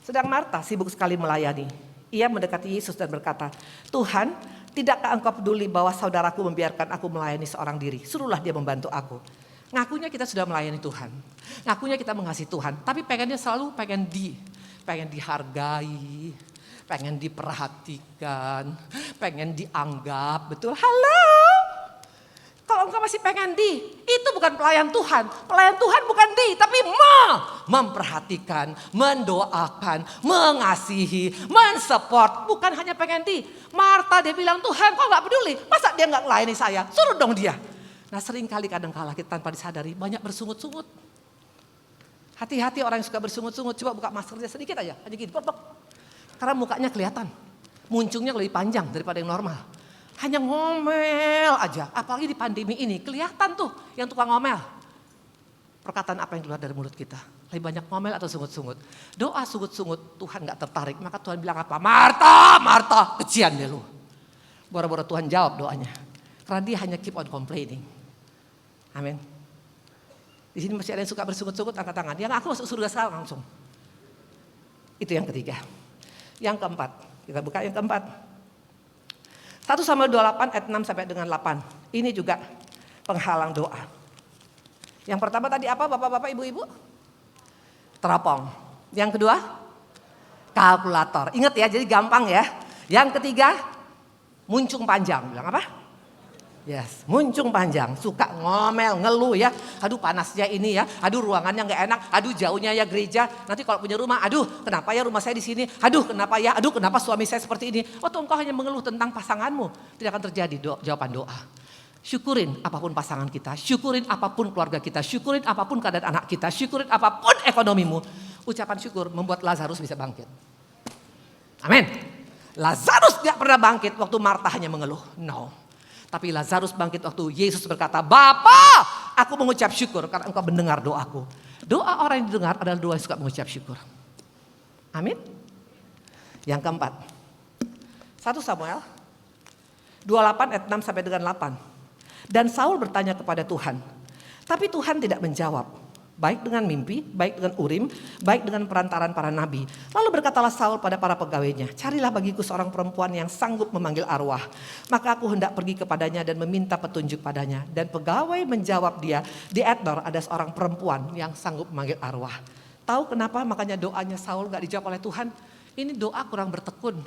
Sedang Marta sibuk sekali melayani. Ia mendekati Yesus dan berkata, Tuhan, tidakkah engkau peduli bahwa saudaraku membiarkan aku melayani seorang diri? Suruhlah dia membantu aku. Ngakunya kita sudah melayani Tuhan. Ngakunya kita mengasihi Tuhan. Tapi pengennya selalu pengen dihargai, pengen diperhatikan, pengen dianggap. Betul? Halo? Kalau engkau masih pengen itu bukan pelayan Tuhan. Pelayan Tuhan bukan tapi memperhatikan, mendoakan, mengasihi, mensupport. Bukan hanya pengen Marta dia bilang, Tuhan kok gak peduli? Masa dia gak melayani saya? Suruh dong dia. Nah sering kali kadang-kala kita tanpa disadari banyak bersungut-sungut. Hati-hati orang yang suka bersungut-sungut. Coba buka maskernya sedikit aja. Hanya gini. Karena mukanya kelihatan. Muncungnya lebih panjang daripada yang normal. Hanya ngomel aja. Apalagi di pandemi ini kelihatan tuh yang tukang ngomel. Perkataan apa yang keluar dari mulut kita? Lebih banyak ngomel atau sungut-sungut? Doa sungut-sungut Tuhan gak tertarik. Maka Tuhan bilang apa? Marta, kecian deh lu. Bora-bora Tuhan jawab doanya. Karena dia hanya keep on complaining. Amin. Di sini masih ada yang suka bersungut-sungut, angkat tangan. Yang aku masuk surga sekarang langsung. Itu yang ketiga. Yang keempat. Kita buka yang keempat. 1 Samuel 28 ayat 6 sampai dengan 8. Ini juga penghalang doa. Yang pertama tadi apa bapak-bapak ibu-ibu? Teropong. Yang kedua? Kalkulator. Ingat ya, jadi gampang ya. Yang ketiga? Muncung panjang. Bilang apa? Yes, muncung panjang. Suka ngomel, ngeluh ya. Aduh panasnya ini ya. Aduh ruangannya gak enak. Aduh jauhnya ya gereja. Nanti kalau punya rumah, aduh kenapa ya rumah saya di sini? Aduh kenapa ya? Aduh kenapa suami saya seperti ini? Waktu engkau hanya mengeluh tentang pasanganmu, tidak akan terjadi jawaban doa. Syukurin apapun pasangan kita, syukurin apapun keluarga kita, syukurin apapun keadaan anak kita, syukurin apapun ekonomimu. Ucapan syukur membuat Lazarus bisa bangkit. Amin. Lazarus tidak pernah bangkit waktu Marta hanya mengeluh. No. Tapi Lazarus bangkit waktu Yesus berkata, Bapa, aku mengucap syukur karena engkau mendengar doaku. Doa orang yang didengar adalah doa yang suka mengucap syukur. Amin. Yang keempat. 1 Samuel 28 ayat 6 sampai dengan 8. Dan Saul bertanya kepada Tuhan. Tapi Tuhan tidak menjawab. Baik dengan mimpi, baik dengan urim, baik dengan perantaran para nabi. Lalu berkatalah Saul pada para pegawainya, carilah bagiku seorang perempuan yang sanggup memanggil arwah. Maka aku hendak pergi kepadanya dan meminta petunjuk padanya. Dan pegawai menjawab dia, di Endor ada seorang perempuan yang sanggup memanggil arwah. Tahu kenapa makanya doanya Saul gak dijawab oleh Tuhan? Ini doa kurang bertekun.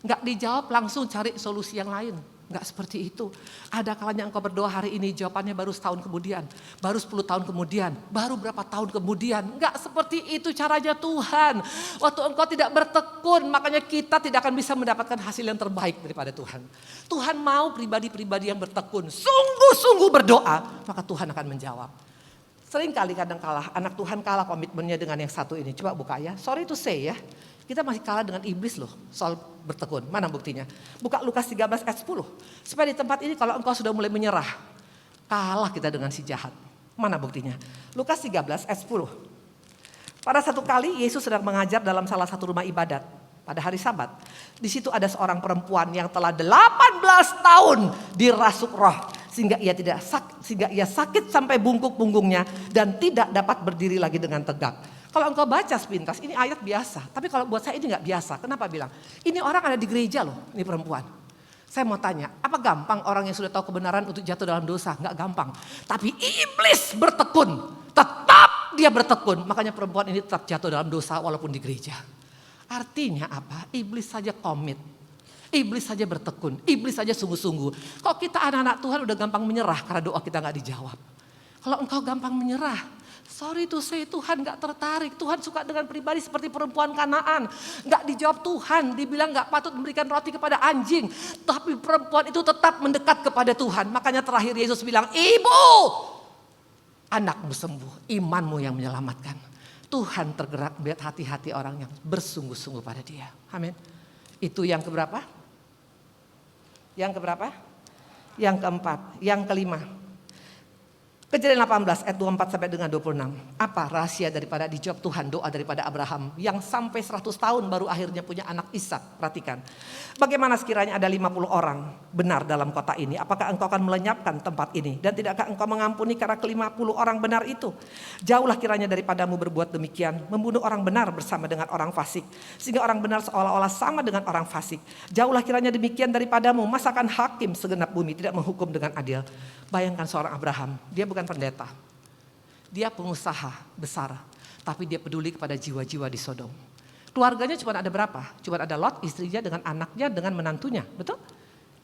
Gak dijawab langsung cari solusi yang lain. Enggak seperti itu. Ada kalanya engkau berdoa hari ini jawabannya baru setahun kemudian. Baru 10 tahun kemudian. Baru berapa tahun kemudian. Enggak seperti itu caranya Tuhan. Waktu engkau tidak bertekun makanya kita tidak akan bisa mendapatkan hasil yang terbaik daripada Tuhan. Tuhan mau pribadi-pribadi yang bertekun. Sungguh-sungguh berdoa. Maka Tuhan akan menjawab. Sering kali kadang kalah. Anak Tuhan kalah komitmennya dengan yang satu ini. Coba buka ya. Sorry to say ya. Kita masih kalah dengan iblis loh soal bertekun. Mana buktinya? Buka Lukas 13 ayat 10. Supaya di tempat ini kalau engkau sudah mulai menyerah. Kalah kita dengan si jahat. Mana buktinya? Lukas 13 ayat 10. Pada satu kali Yesus sedang mengajar dalam salah satu rumah ibadat. Pada hari Sabat. Di situ ada seorang perempuan yang telah 18 tahun dirasuk roh. Sehingga ia sakit sampai bungkuk punggungnya. Dan tidak dapat berdiri lagi dengan tegak. Kalau engkau baca sepintas, ini ayat biasa. Tapi kalau buat saya ini gak biasa. Kenapa bilang? Ini orang ada di gereja loh, ini perempuan. Saya mau tanya, apa gampang orang yang sudah tahu kebenaran untuk jatuh dalam dosa? Gak gampang. Tapi iblis bertekun. Tetap dia bertekun. Makanya perempuan ini tetap jatuh dalam dosa walaupun di gereja. Artinya apa? Iblis saja komit. Iblis saja bertekun. Iblis saja sungguh-sungguh. Kalau kita anak-anak Tuhan udah gampang menyerah karena doa kita gak dijawab. Kalau engkau gampang menyerah, Sorry to say, Tuhan gak tertarik. Tuhan suka dengan pribadi seperti perempuan Kanaan. Gak dijawab Tuhan, dibilang gak patut memberikan roti kepada anjing. Tapi perempuan itu tetap mendekat kepada Tuhan. Makanya terakhir Yesus bilang, Ibu, anakmu sembuh, imanmu yang menyelamatkan. Tuhan tergerak melihat hati-hati orang yang bersungguh-sungguh pada Dia. Amin. Itu yang keberapa? Yang keberapa? Yang keempat, yang kelima. Kejadian 18 ayat 24 sampai dengan 26. Apa rahasia daripada dijawab Tuhan doa daripada Abraham yang sampai 100 tahun baru akhirnya punya anak Ishak? Perhatikan. Bagaimana sekiranya ada 50 orang benar dalam kota ini? Apakah engkau akan melenyapkan tempat ini? Dan tidakkah engkau mengampuni karena ke-50 orang benar itu? Jauhlah kiranya daripadamu berbuat demikian, membunuh orang benar bersama dengan orang fasik, sehingga orang benar seolah-olah sama dengan orang fasik. Jauhlah kiranya demikian daripadamu, masakan hakim segenap bumi tidak menghukum dengan adil. Bayangkan seorang Abraham, dia bukan pendeta, dia pengusaha besar, tapi dia peduli kepada jiwa-jiwa di Sodom. Keluarganya cuma ada berapa? Cuma ada Lot, istrinya dengan anaknya, dengan menantunya, betul?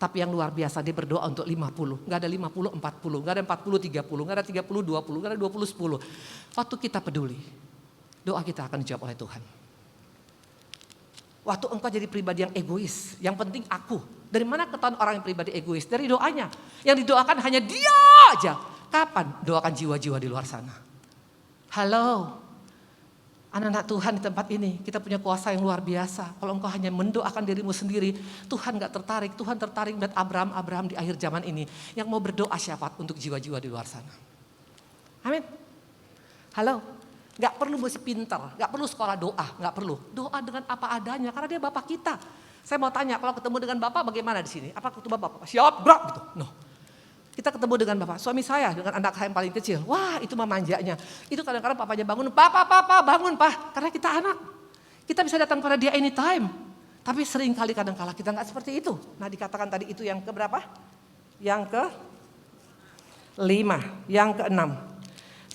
Tapi yang luar biasa dia berdoa untuk 50, gak ada 50, 40, gak ada 40, 30, gak ada 30, 20, gak ada 20, 10. Waktu kita peduli, doa kita akan dijawab oleh Tuhan. Waktu engkau jadi pribadi yang egois, yang penting aku. Dari mana ketahuan orang yang pribadi egois? Dari doanya. Yang didoakan hanya dia aja. Kapan doakan jiwa-jiwa di luar sana? Halo, anak-anak Tuhan di tempat ini, kita punya kuasa yang luar biasa. Kalau engkau hanya mendoakan dirimu sendiri, Tuhan gak tertarik. Tuhan tertarik melihat Abraham di akhir zaman ini. Yang mau berdoa siapa untuk jiwa-jiwa di luar sana. Amin. Halo. Gak perlu mesti pintar, gak perlu sekolah doa, gak perlu. Doa dengan apa adanya, karena dia Bapak kita. Saya mau tanya, kalau ketemu dengan Bapak bagaimana di sini? Apa ketemu Bapak? Siap, bro, gitu. No. Kita ketemu dengan Bapak, suami saya dengan anak saya yang paling kecil. Wah, itu mah manjanya. Itu kadang-kadang papanya bangun, Papa, bangun, Pak. Karena kita anak. Kita bisa datang pada dia anytime. Tapi seringkali kadang-kala kita gak seperti itu. Nah, dikatakan tadi itu yang keberapa? Yang ke-5, yang ke-6.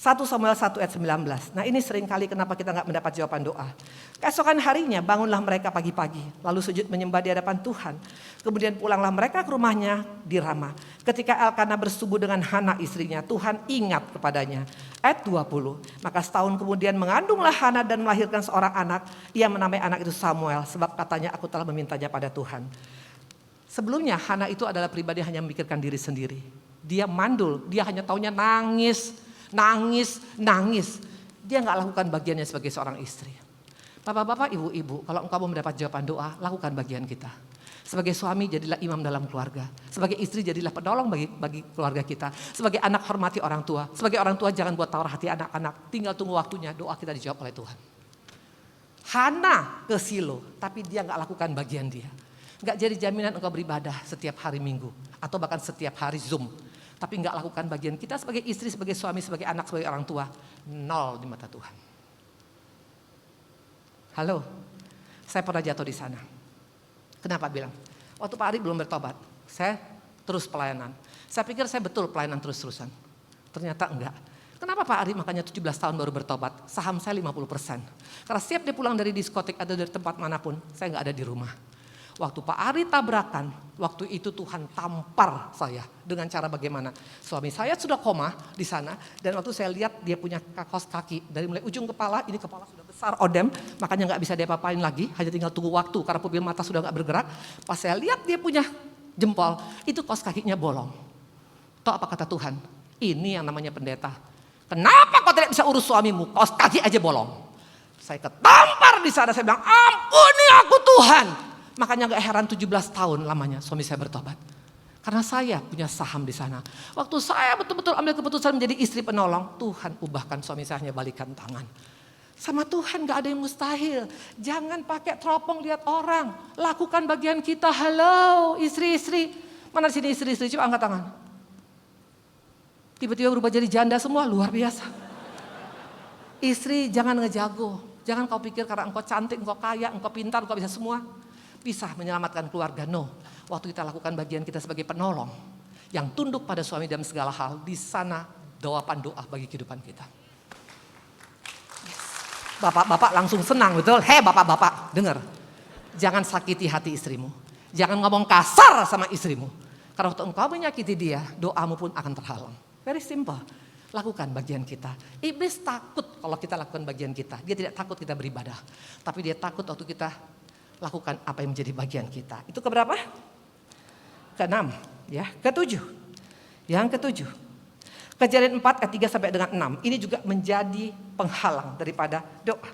1 Samuel 1 ayat 19. Nah ini seringkali kenapa kita gak mendapat jawaban doa. Keesokan harinya bangunlah mereka pagi-pagi. Lalu sujud menyembah di hadapan Tuhan. Kemudian pulanglah mereka ke rumahnya di Rama. Ketika Elkana bersetubuh dengan Hana istrinya, Tuhan ingat kepadanya. Ayat 20. Maka setahun kemudian mengandunglah Hana dan melahirkan seorang anak. Ia menamai anak itu Samuel. Sebab katanya aku telah memintanya pada Tuhan. Sebelumnya Hana itu adalah pribadi yang hanya memikirkan diri sendiri. Dia mandul, dia hanya taunya nangis. Dia gak lakukan bagiannya sebagai seorang istri. Bapak-bapak, ibu-ibu, kalau engkau mau mendapat jawaban doa, lakukan bagian kita. Sebagai suami jadilah imam dalam keluarga. Sebagai istri jadilah penolong bagi keluarga kita. Sebagai anak hormati orang tua. Sebagai orang tua jangan buat tawar hati anak-anak. Tinggal tunggu waktunya, doa kita dijawab oleh Tuhan. Hana ke Silo, tapi dia gak lakukan bagian dia. Gak jadi jaminan engkau beribadah setiap hari Minggu. Atau bahkan setiap hari Zoom. Tapi gak lakukan bagian kita sebagai istri, sebagai suami, sebagai anak, sebagai orang tua. 0 di mata Tuhan. Halo, saya pernah jatuh di sana. Kenapa bilang? Waktu Pak Ari belum bertobat, saya terus pelayanan. Saya pikir saya betul pelayanan terus-terusan. Ternyata enggak. Kenapa Pak Ari makanya 17 tahun baru bertobat? Saham saya 50%. Karena setiap dia pulang dari diskotik atau dari tempat manapun, saya gak ada di rumah. Waktu Pak Ari tabrakan, waktu itu Tuhan tampar saya dengan cara bagaimana. Suami saya sudah koma di sana dan waktu saya lihat dia punya kaos kaki dari mulai ujung kepala, ini kepala sudah besar odem, makanya nggak bisa dia apa-apain lagi, hanya tinggal tunggu waktu karena pupil mata sudah nggak bergerak. Pas saya lihat dia punya jempol, itu kaos kakinya bolong. Tahu apa kata Tuhan? Ini yang namanya pendeta. Kenapa kau tidak bisa urus suamimu? Kaos kaki aja bolong. Saya ketampar di sana, saya bilang ampuni aku Tuhan. Makanya gak heran 17 tahun lamanya suami saya bertobat. Karena saya punya saham di sana. Waktu saya betul-betul ambil keputusan menjadi istri penolong, Tuhan ubahkan suami saya hanya balikan tangan. Sama Tuhan gak ada yang mustahil. Jangan pakai teropong lihat orang. Lakukan bagian kita. Halo istri-istri. Mana di sini istri-istri? Coba angkat tangan. Tiba-tiba berubah jadi janda semua, luar biasa. Istri jangan ngejago. Jangan kau pikir karena engkau cantik, engkau kaya, engkau pintar, engkau bisa semua. Bisa menyelamatkan keluarga, no. Waktu kita lakukan bagian kita sebagai penolong yang tunduk pada suami dalam segala hal, di sana jawaban doa bagi kehidupan kita. Yes. Bapak-bapak langsung senang, betul? Hei bapak-bapak, dengar. Jangan sakiti hati istrimu. Jangan ngomong kasar sama istrimu. Karena waktu engkau menyakiti dia, doamu pun akan terhalang. Very simple. Lakukan bagian kita. Iblis takut kalau kita lakukan bagian kita. Dia tidak takut kita beribadah. Tapi dia takut waktu kita lakukan apa yang menjadi bagian kita. Itu keberapa? Ke-6. Ya, ke-7. Yang ke-7. Kejadian 4 ayat 3 sampai dengan 6. Ini juga menjadi penghalang daripada doa.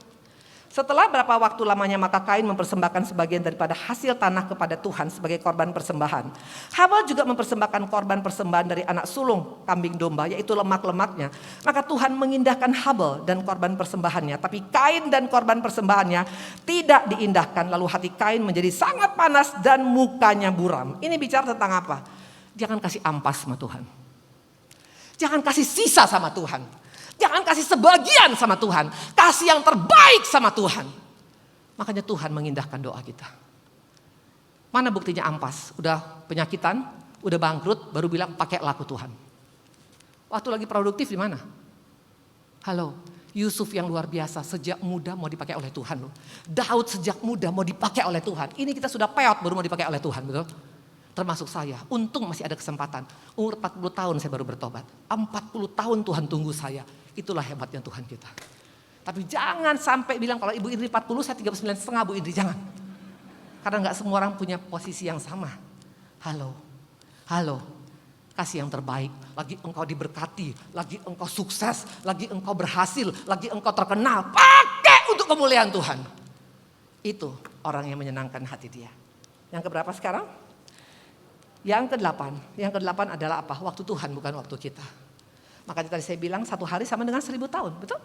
Setelah berapa waktu lamanya maka Kain mempersembahkan sebagian daripada hasil tanah kepada Tuhan sebagai korban persembahan. Habel juga mempersembahkan korban persembahan dari anak sulung kambing domba, yaitu lemak-lemaknya. Maka Tuhan mengindahkan Habel dan korban persembahannya. Tapi Kain dan korban persembahannya tidak diindahkan. Lalu hati Kain menjadi sangat panas dan mukanya buram. Ini bicara tentang apa? Jangan kasih ampas sama Tuhan. Jangan kasih sisa sama Tuhan. Jangan kasih sebagian sama Tuhan. Kasih yang terbaik sama Tuhan. Makanya Tuhan mengindahkan doa kita. Mana buktinya ampas? Udah penyakitan, udah bangkrut, baru bilang pakai laku Tuhan. Waktu lagi produktif di mana? Halo, Yusuf yang luar biasa sejak muda mau dipakai oleh Tuhan loh. Daud sejak muda mau dipakai oleh Tuhan. Ini kita sudah peot baru mau dipakai oleh Tuhan, betul? Termasuk saya, untung masih ada kesempatan. Umur 40 tahun saya baru bertobat. 40 tahun Tuhan tunggu saya. Itulah hebatnya Tuhan kita. Tapi jangan sampai bilang kalau Ibu Indri 40, saya 39,5 Bu Indri, jangan. Karena gak semua orang punya posisi yang sama. Halo, kasih yang terbaik. Lagi engkau diberkati, lagi engkau sukses, lagi engkau berhasil, lagi engkau terkenal. Pakai untuk kemuliaan Tuhan. Itu orang yang menyenangkan hati dia. Yang keberapa sekarang? Yang ke-8 adalah apa? Waktu Tuhan bukan waktu kita. Makanya tadi saya bilang 1 hari sama dengan 1000 tahun, betul?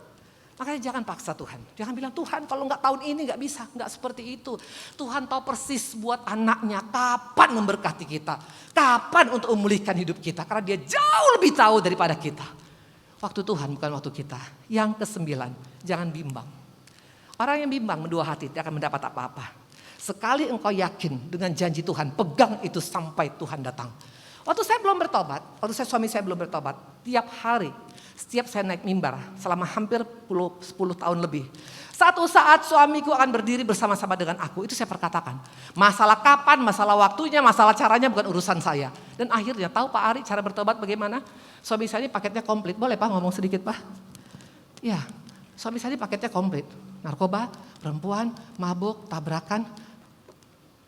Makanya jangan paksa Tuhan. Jangan bilang Tuhan kalau nggak tahun ini nggak bisa, nggak seperti itu. Tuhan tahu persis buat anaknya kapan memberkati kita, kapan untuk memulihkan hidup kita. Karena dia jauh lebih tahu daripada kita. Waktu Tuhan bukan waktu kita. Yang ke-9, jangan bimbang. Orang yang bimbang mendua hati tidak akan mendapat apa-apa. Sekali engkau yakin dengan janji Tuhan, pegang itu sampai Tuhan datang. Waktu saya belum bertobat, suami saya belum bertobat, tiap hari, setiap saya naik mimbar selama hampir 10 tahun lebih. Satu saat suamiku akan berdiri bersama-sama dengan aku, itu saya perkatakan. Masalah kapan, masalah waktunya, masalah caranya bukan urusan saya. Dan akhirnya tahu Pak Ari cara bertobat bagaimana? Suami saya ini paketnya komplit, boleh Pak ngomong sedikit Pak? Ya, suami saya ini paketnya komplit. Narkoba, perempuan, mabuk, tabrakan,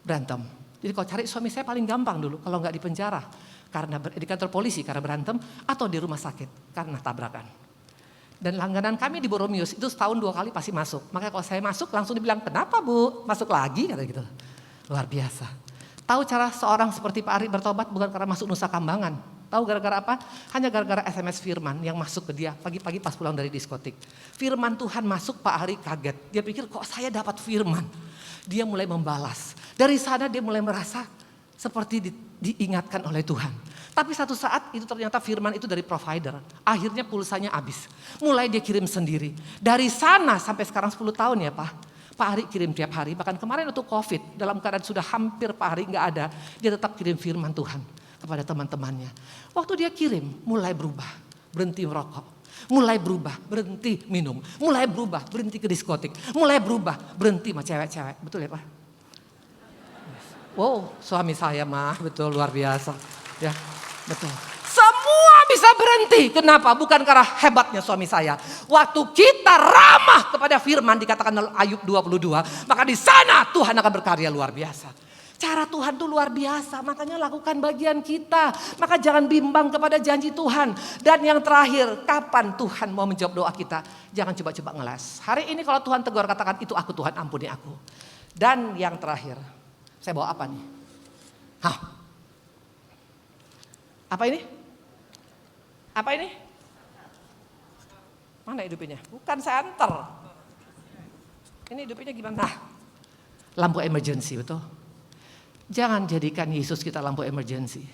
berantem. Jadi kalau cari suami saya paling gampang dulu kalau nggak di penjara karena di kantor polisi karena berantem atau di rumah sakit karena tabrakan. Dan langganan kami di Boromius itu setahun 2 kali pasti masuk. Makanya kalau saya masuk langsung dibilang kenapa Bu masuk lagi kata gitu. Luar biasa. Tahu cara seorang seperti Pak Ari bertobat bukan karena masuk Nusa Kambangan. Tahu gara-gara apa? Hanya gara-gara SMS Firman yang masuk ke dia pagi-pagi pas pulang dari diskotik. Firman Tuhan masuk, Pak Ari kaget. Dia pikir kok saya dapat firman. Dia mulai membalas. Dari sana dia mulai merasa seperti diingatkan oleh Tuhan. Tapi satu saat itu ternyata firman itu dari provider. Akhirnya pulsanya habis. Mulai dia kirim sendiri. Dari sana sampai sekarang 10 tahun ya Pak. Pak Ari kirim tiap hari. Bahkan kemarin untuk COVID dalam keadaan sudah hampir Pak Ari gak ada. Dia tetap kirim firman Tuhan kepada teman-temannya. Waktu dia kirim mulai berubah. Berhenti merokok. Mulai berubah, berhenti minum. Mulai berubah, berhenti ke diskotik. Mulai berubah, berhenti sama cewek-cewek. Betul ya Pak? Wow, suami saya mah betul luar biasa. Ya, betul. Semua bisa berhenti. Kenapa? Bukan karena hebatnya suami saya. Waktu kita ramah kepada firman dikatakan dalam Ayub 22. Maka di sana Tuhan akan berkarya luar biasa. Cara Tuhan tuh luar biasa, makanya lakukan bagian kita. Maka jangan bimbang kepada janji Tuhan. Dan yang terakhir, kapan Tuhan mau menjawab doa kita? Jangan coba-coba ngeles. Hari ini kalau Tuhan tegur katakan itu aku Tuhan, ampuni aku. Dan yang terakhir, saya bawa apa nih? Hah? Apa ini? Apa ini? Mana hidupnya? Bukan saya antar. Ini hidupnya gimana? Lampu emergency, betul? Jangan jadikan Yesus kita lampu emergency.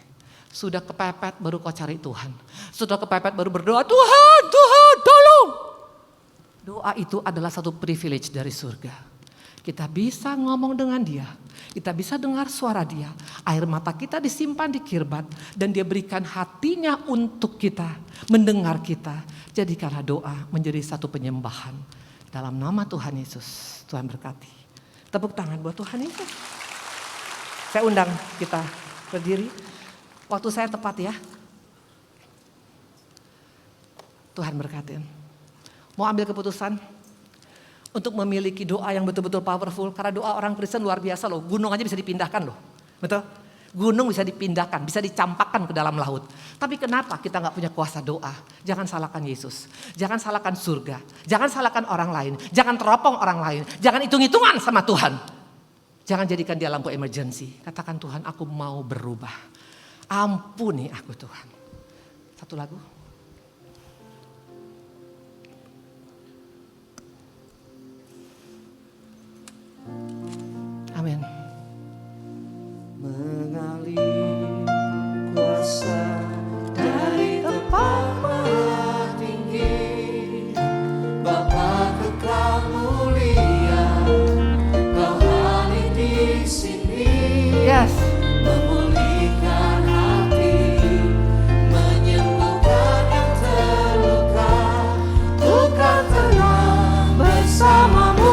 Sudah kepepet baru kau cari Tuhan. Sudah kepepet baru berdoa, Tuhan, Tuhan tolong. Doa itu adalah satu privilege dari surga. Kita bisa ngomong dengan dia. Kita bisa dengar suara dia. Air mata kita disimpan di kirbat. Dan dia berikan hatinya untuk kita. Mendengar kita. Jadikanlah doa menjadi satu penyembahan. Dalam nama Tuhan Yesus. Tuhan berkati. Tepuk tangan buat Tuhan Yesus. Saya undang kita berdiri. Waktu saya tepat ya. Tuhan berkatin. Mau ambil keputusan untuk memiliki doa yang betul-betul powerful. Karena doa orang Kristen luar biasa loh. Gunung aja bisa dipindahkan loh. Betul? Gunung bisa dipindahkan, bisa dicampakkan ke dalam laut. Tapi kenapa kita gak punya kuasa doa? Jangan salahkan Yesus. Jangan salahkan surga. Jangan salahkan orang lain. Jangan teropong orang lain. Jangan hitung-hitungan sama Tuhan. Jangan jadikan dia lampu emergency. Katakan, Tuhan, aku mau berubah. Ampuni aku, Tuhan. Satu lagu. Amin. Mengalir kuasa dari tempat maha tinggi, Bapa kekal mulia, Kau hadir di sini. Yes. Memulihkan hati, menyembuhkan yang terluka, Tuhan tenang bersamamu.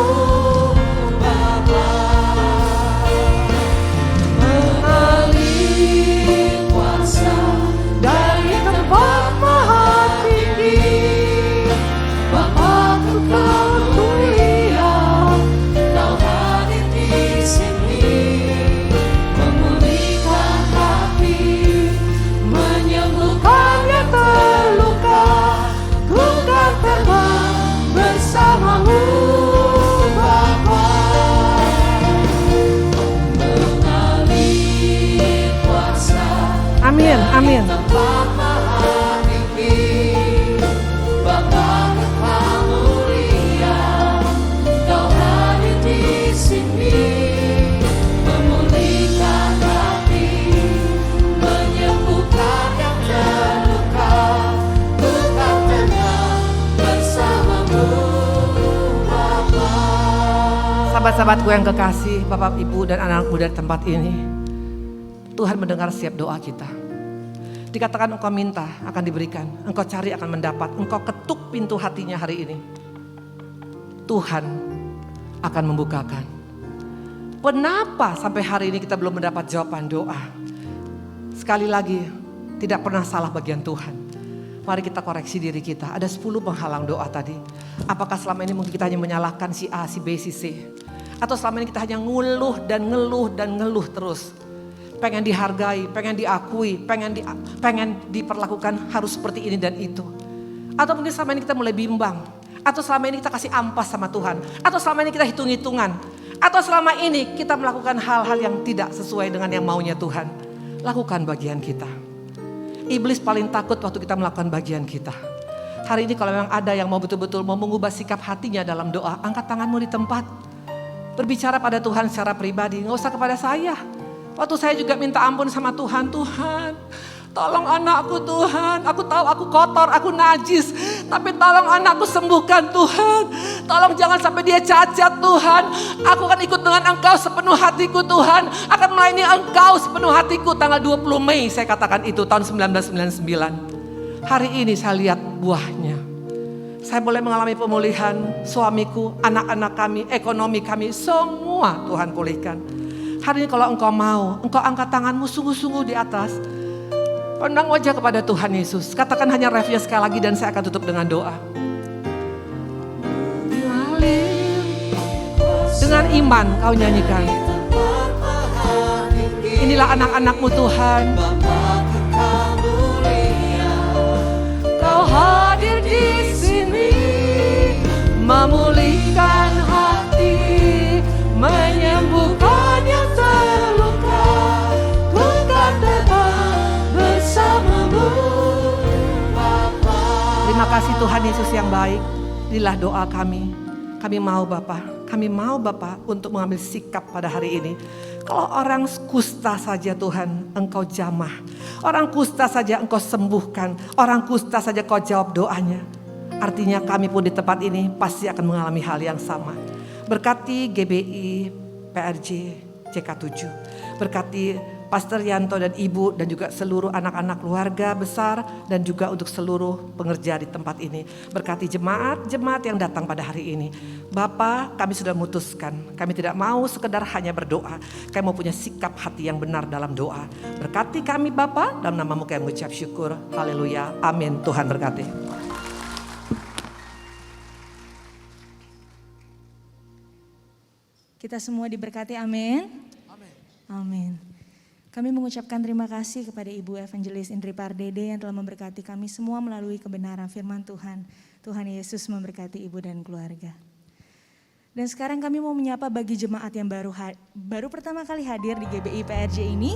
Amin, amin. Sahabat-sahabatku yang kekasih, Bapak, Ibu, dan anak muda di tempat ini, Tuhan mendengar setiap doa kita. Dikatakan engkau minta akan diberikan, engkau cari akan mendapat, engkau ketuk pintu hatinya hari ini. Tuhan akan membukakan. Kenapa sampai hari ini kita belum mendapat jawaban doa? Sekali lagi, tidak pernah salah bagian Tuhan. Mari kita koreksi diri kita. Ada 10 penghalang doa tadi. Apakah selama ini mungkin kita hanya menyalahkan si A, si B, si C? Atau selama ini kita hanya ngeluh dan ngeluh terus. Pengen dihargai, pengen diakui, pengen diperlakukan harus seperti ini dan itu. Atau mungkin selama ini kita mulai bimbang. Atau selama ini kita kasih ampas sama Tuhan. Atau selama ini kita hitung-hitungan. Atau selama ini kita melakukan hal-hal yang tidak sesuai dengan yang maunya Tuhan. Lakukan bagian kita. Iblis paling takut waktu kita melakukan bagian kita. Hari ini kalau memang ada yang mau betul-betul mau mengubah sikap hatinya dalam doa, angkat tanganmu di tempat. Berbicara pada Tuhan secara pribadi, gak usah kepada saya. Waktu saya juga minta ampun sama Tuhan, Tuhan tolong anakku Tuhan. Aku tahu aku kotor, aku najis. Tapi tolong anakku sembuhkan Tuhan. Tolong jangan sampai dia cacat Tuhan. Aku akan ikut dengan Engkau sepenuh hatiku Tuhan. Akan melayani Engkau sepenuh hatiku. Tanggal 20 Mei saya katakan itu tahun 1999. Hari ini saya lihat buahnya. Saya boleh mengalami pemulihan suamiku, anak-anak kami, ekonomi kami. Semua Tuhan pulihkan. Hari ini kalau engkau mau, engkau angkat tanganmu sungguh-sungguh di atas. Pandang wajah kepada Tuhan Yesus. Katakan hanya refnya sekali lagi dan saya akan tutup dengan doa. Dengan iman kau nyanyikan. Inilah anak-anakmu Tuhan. Kau hadir di sini, memulihkan hati, menyembuhkan yang terluka. Ku kan tetap bersamamu, Bapa. Terima kasih Tuhan Yesus yang baik. Inilah doa kami. Kami mau Bapa untuk mengambil sikap pada hari ini. Kalau orang kusta saja Tuhan, Engkau jamah. Orang kusta saja Engkau sembuhkan. Orang kusta saja Kau jawab doanya. Artinya kami pun di tempat ini pasti akan mengalami hal yang sama. Berkati GBI, PRJ, CK7. Berkati Pastor Yanto dan Ibu dan juga seluruh anak-anak keluarga besar dan juga untuk seluruh pengerja di tempat ini. Berkati jemaat yang datang pada hari ini. Bapa, kami sudah memutuskan, kami tidak mau sekedar hanya berdoa. Kami mau punya sikap hati yang benar dalam doa. Berkati kami Bapa, dalam namamu kami mengucap syukur. Haleluya, amin. Tuhan berkati. Kita semua diberkati, amin. Amin. Kami mengucapkan terima kasih kepada Ibu Evangelis Indri Pardede yang telah memberkati kami semua melalui kebenaran firman Tuhan. Tuhan Yesus memberkati Ibu dan keluarga. Dan sekarang kami mau menyapa bagi jemaat yang baru pertama kali hadir di GBI PRJ ini.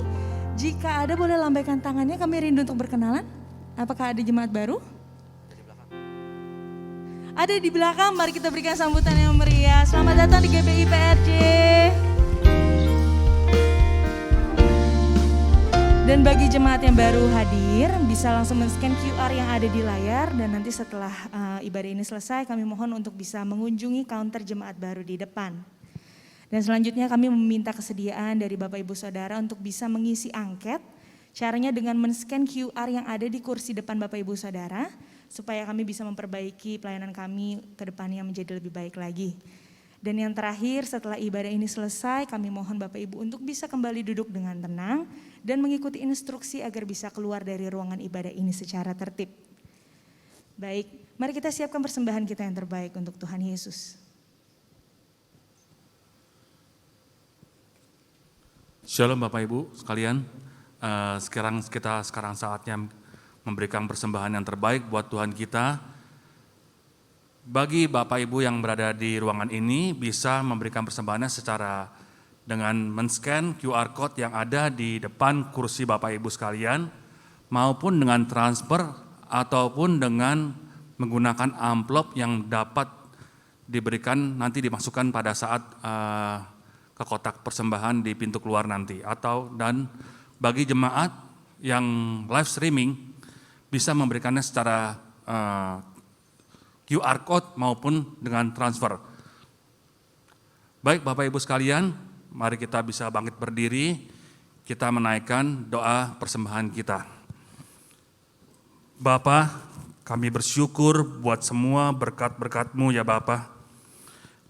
Jika ada boleh lambaikan tangannya, kami rindu untuk berkenalan. Apakah ada jemaat baru? Ada di belakang, mari kita berikan sambutan yang meriah. Selamat datang di GBI PRJ. Dan bagi jemaat yang baru hadir, bisa langsung men-scan QR yang ada di layar. Dan nanti setelah ibadah ini selesai, kami mohon untuk bisa mengunjungi counter jemaat baru di depan. Dan selanjutnya kami meminta kesediaan dari Bapak Ibu Saudara untuk bisa mengisi angket. Caranya dengan men-scan QR yang ada di kursi depan Bapak Ibu Saudara, supaya kami bisa memperbaiki pelayanan kami ke depannya menjadi lebih baik lagi. Dan yang terakhir, setelah ibadah ini selesai, kami mohon Bapak Ibu untuk bisa kembali duduk dengan tenang dan mengikuti instruksi agar bisa keluar dari ruangan ibadah ini secara tertib. Baik, mari kita siapkan persembahan kita yang terbaik untuk Tuhan Yesus. Shalom Bapak Ibu sekalian, sekarang saatnya memberikan persembahan yang terbaik buat Tuhan kita. Bagi Bapak Ibu yang berada di ruangan ini bisa memberikan persembahannya secara dengan men-scan QR Code yang ada di depan kursi Bapak Ibu sekalian, maupun dengan transfer ataupun dengan menggunakan amplop yang dapat diberikan nanti dimasukkan pada saat ke kotak persembahan di pintu keluar nanti. Dan bagi jemaat yang live streaming bisa memberikannya secara QR Code maupun dengan transfer. Baik Bapak Ibu sekalian, mari kita bisa bangkit berdiri, kita menaikkan doa persembahan kita. Bapa, kami bersyukur buat semua berkat-berkat-Mu ya Bapa.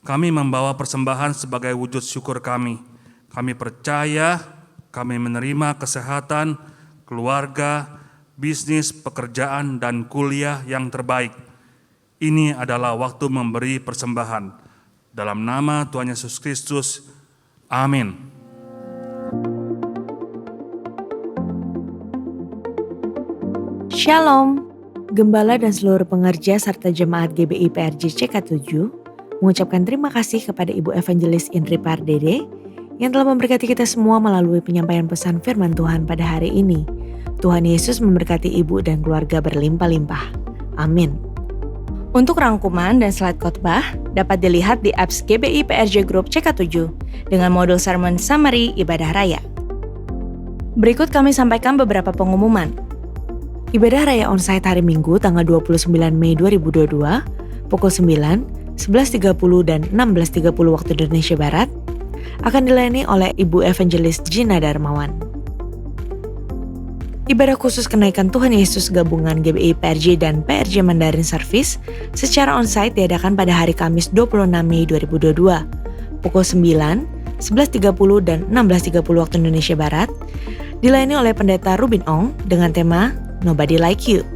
Kami membawa persembahan sebagai wujud syukur kami. Kami percaya, kami menerima kesehatan, keluarga, bisnis, pekerjaan, dan kuliah yang terbaik. Ini adalah waktu memberi persembahan. Dalam nama Tuhan Yesus Kristus, amin. Shalom, Gembala dan seluruh pengerja serta jemaat GBI PRJ CK7 mengucapkan terima kasih kepada Ibu Evangelis Indri Pardede yang telah memberkati kita semua melalui penyampaian pesan firman Tuhan pada hari ini. Tuhan Yesus memberkati Ibu dan keluarga berlimpah-limpah. Amin. Untuk rangkuman dan slide khotbah dapat dilihat di apps GBI PRJ Group CK7 dengan modul Sermon Summary Ibadah Raya. Berikut kami sampaikan beberapa pengumuman. Ibadah Raya Onsite hari Minggu tanggal 29 Mei 2022 pukul 9, 11.30 dan 16.30 waktu Indonesia Barat akan dilayani oleh Ibu Evangelis Gina Darmawan. Ibadah khusus kenaikan Tuhan Yesus gabungan GBI PRJ dan PRJ Mandarin Service secara onsite diadakan pada hari Kamis 26 Mei 2022 pukul 9, 11.30 dan 16.30 waktu Indonesia Barat dilayani oleh Pendeta Rubin Ong dengan tema Nobody Like You.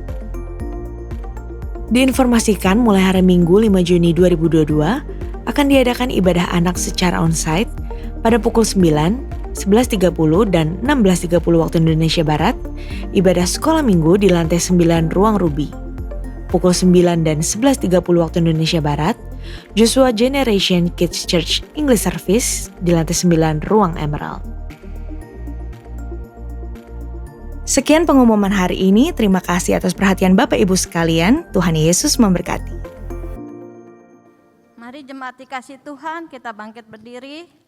Diinformasikan mulai hari Minggu 5 Juni 2022 akan diadakan ibadah anak secara onsite pada pukul 9, 11.30 dan 16.30 waktu Indonesia Barat, ibadah sekolah minggu di lantai 9 Ruang Ruby. Pukul 9 dan 11.30 waktu Indonesia Barat, Joshua Generation Kids Church English Service di lantai 9 Ruang Emerald. Sekian pengumuman hari ini, terima kasih atas perhatian Bapak Ibu sekalian, Tuhan Yesus memberkati. Mari jemaat dikasih Tuhan, kita bangkit berdiri.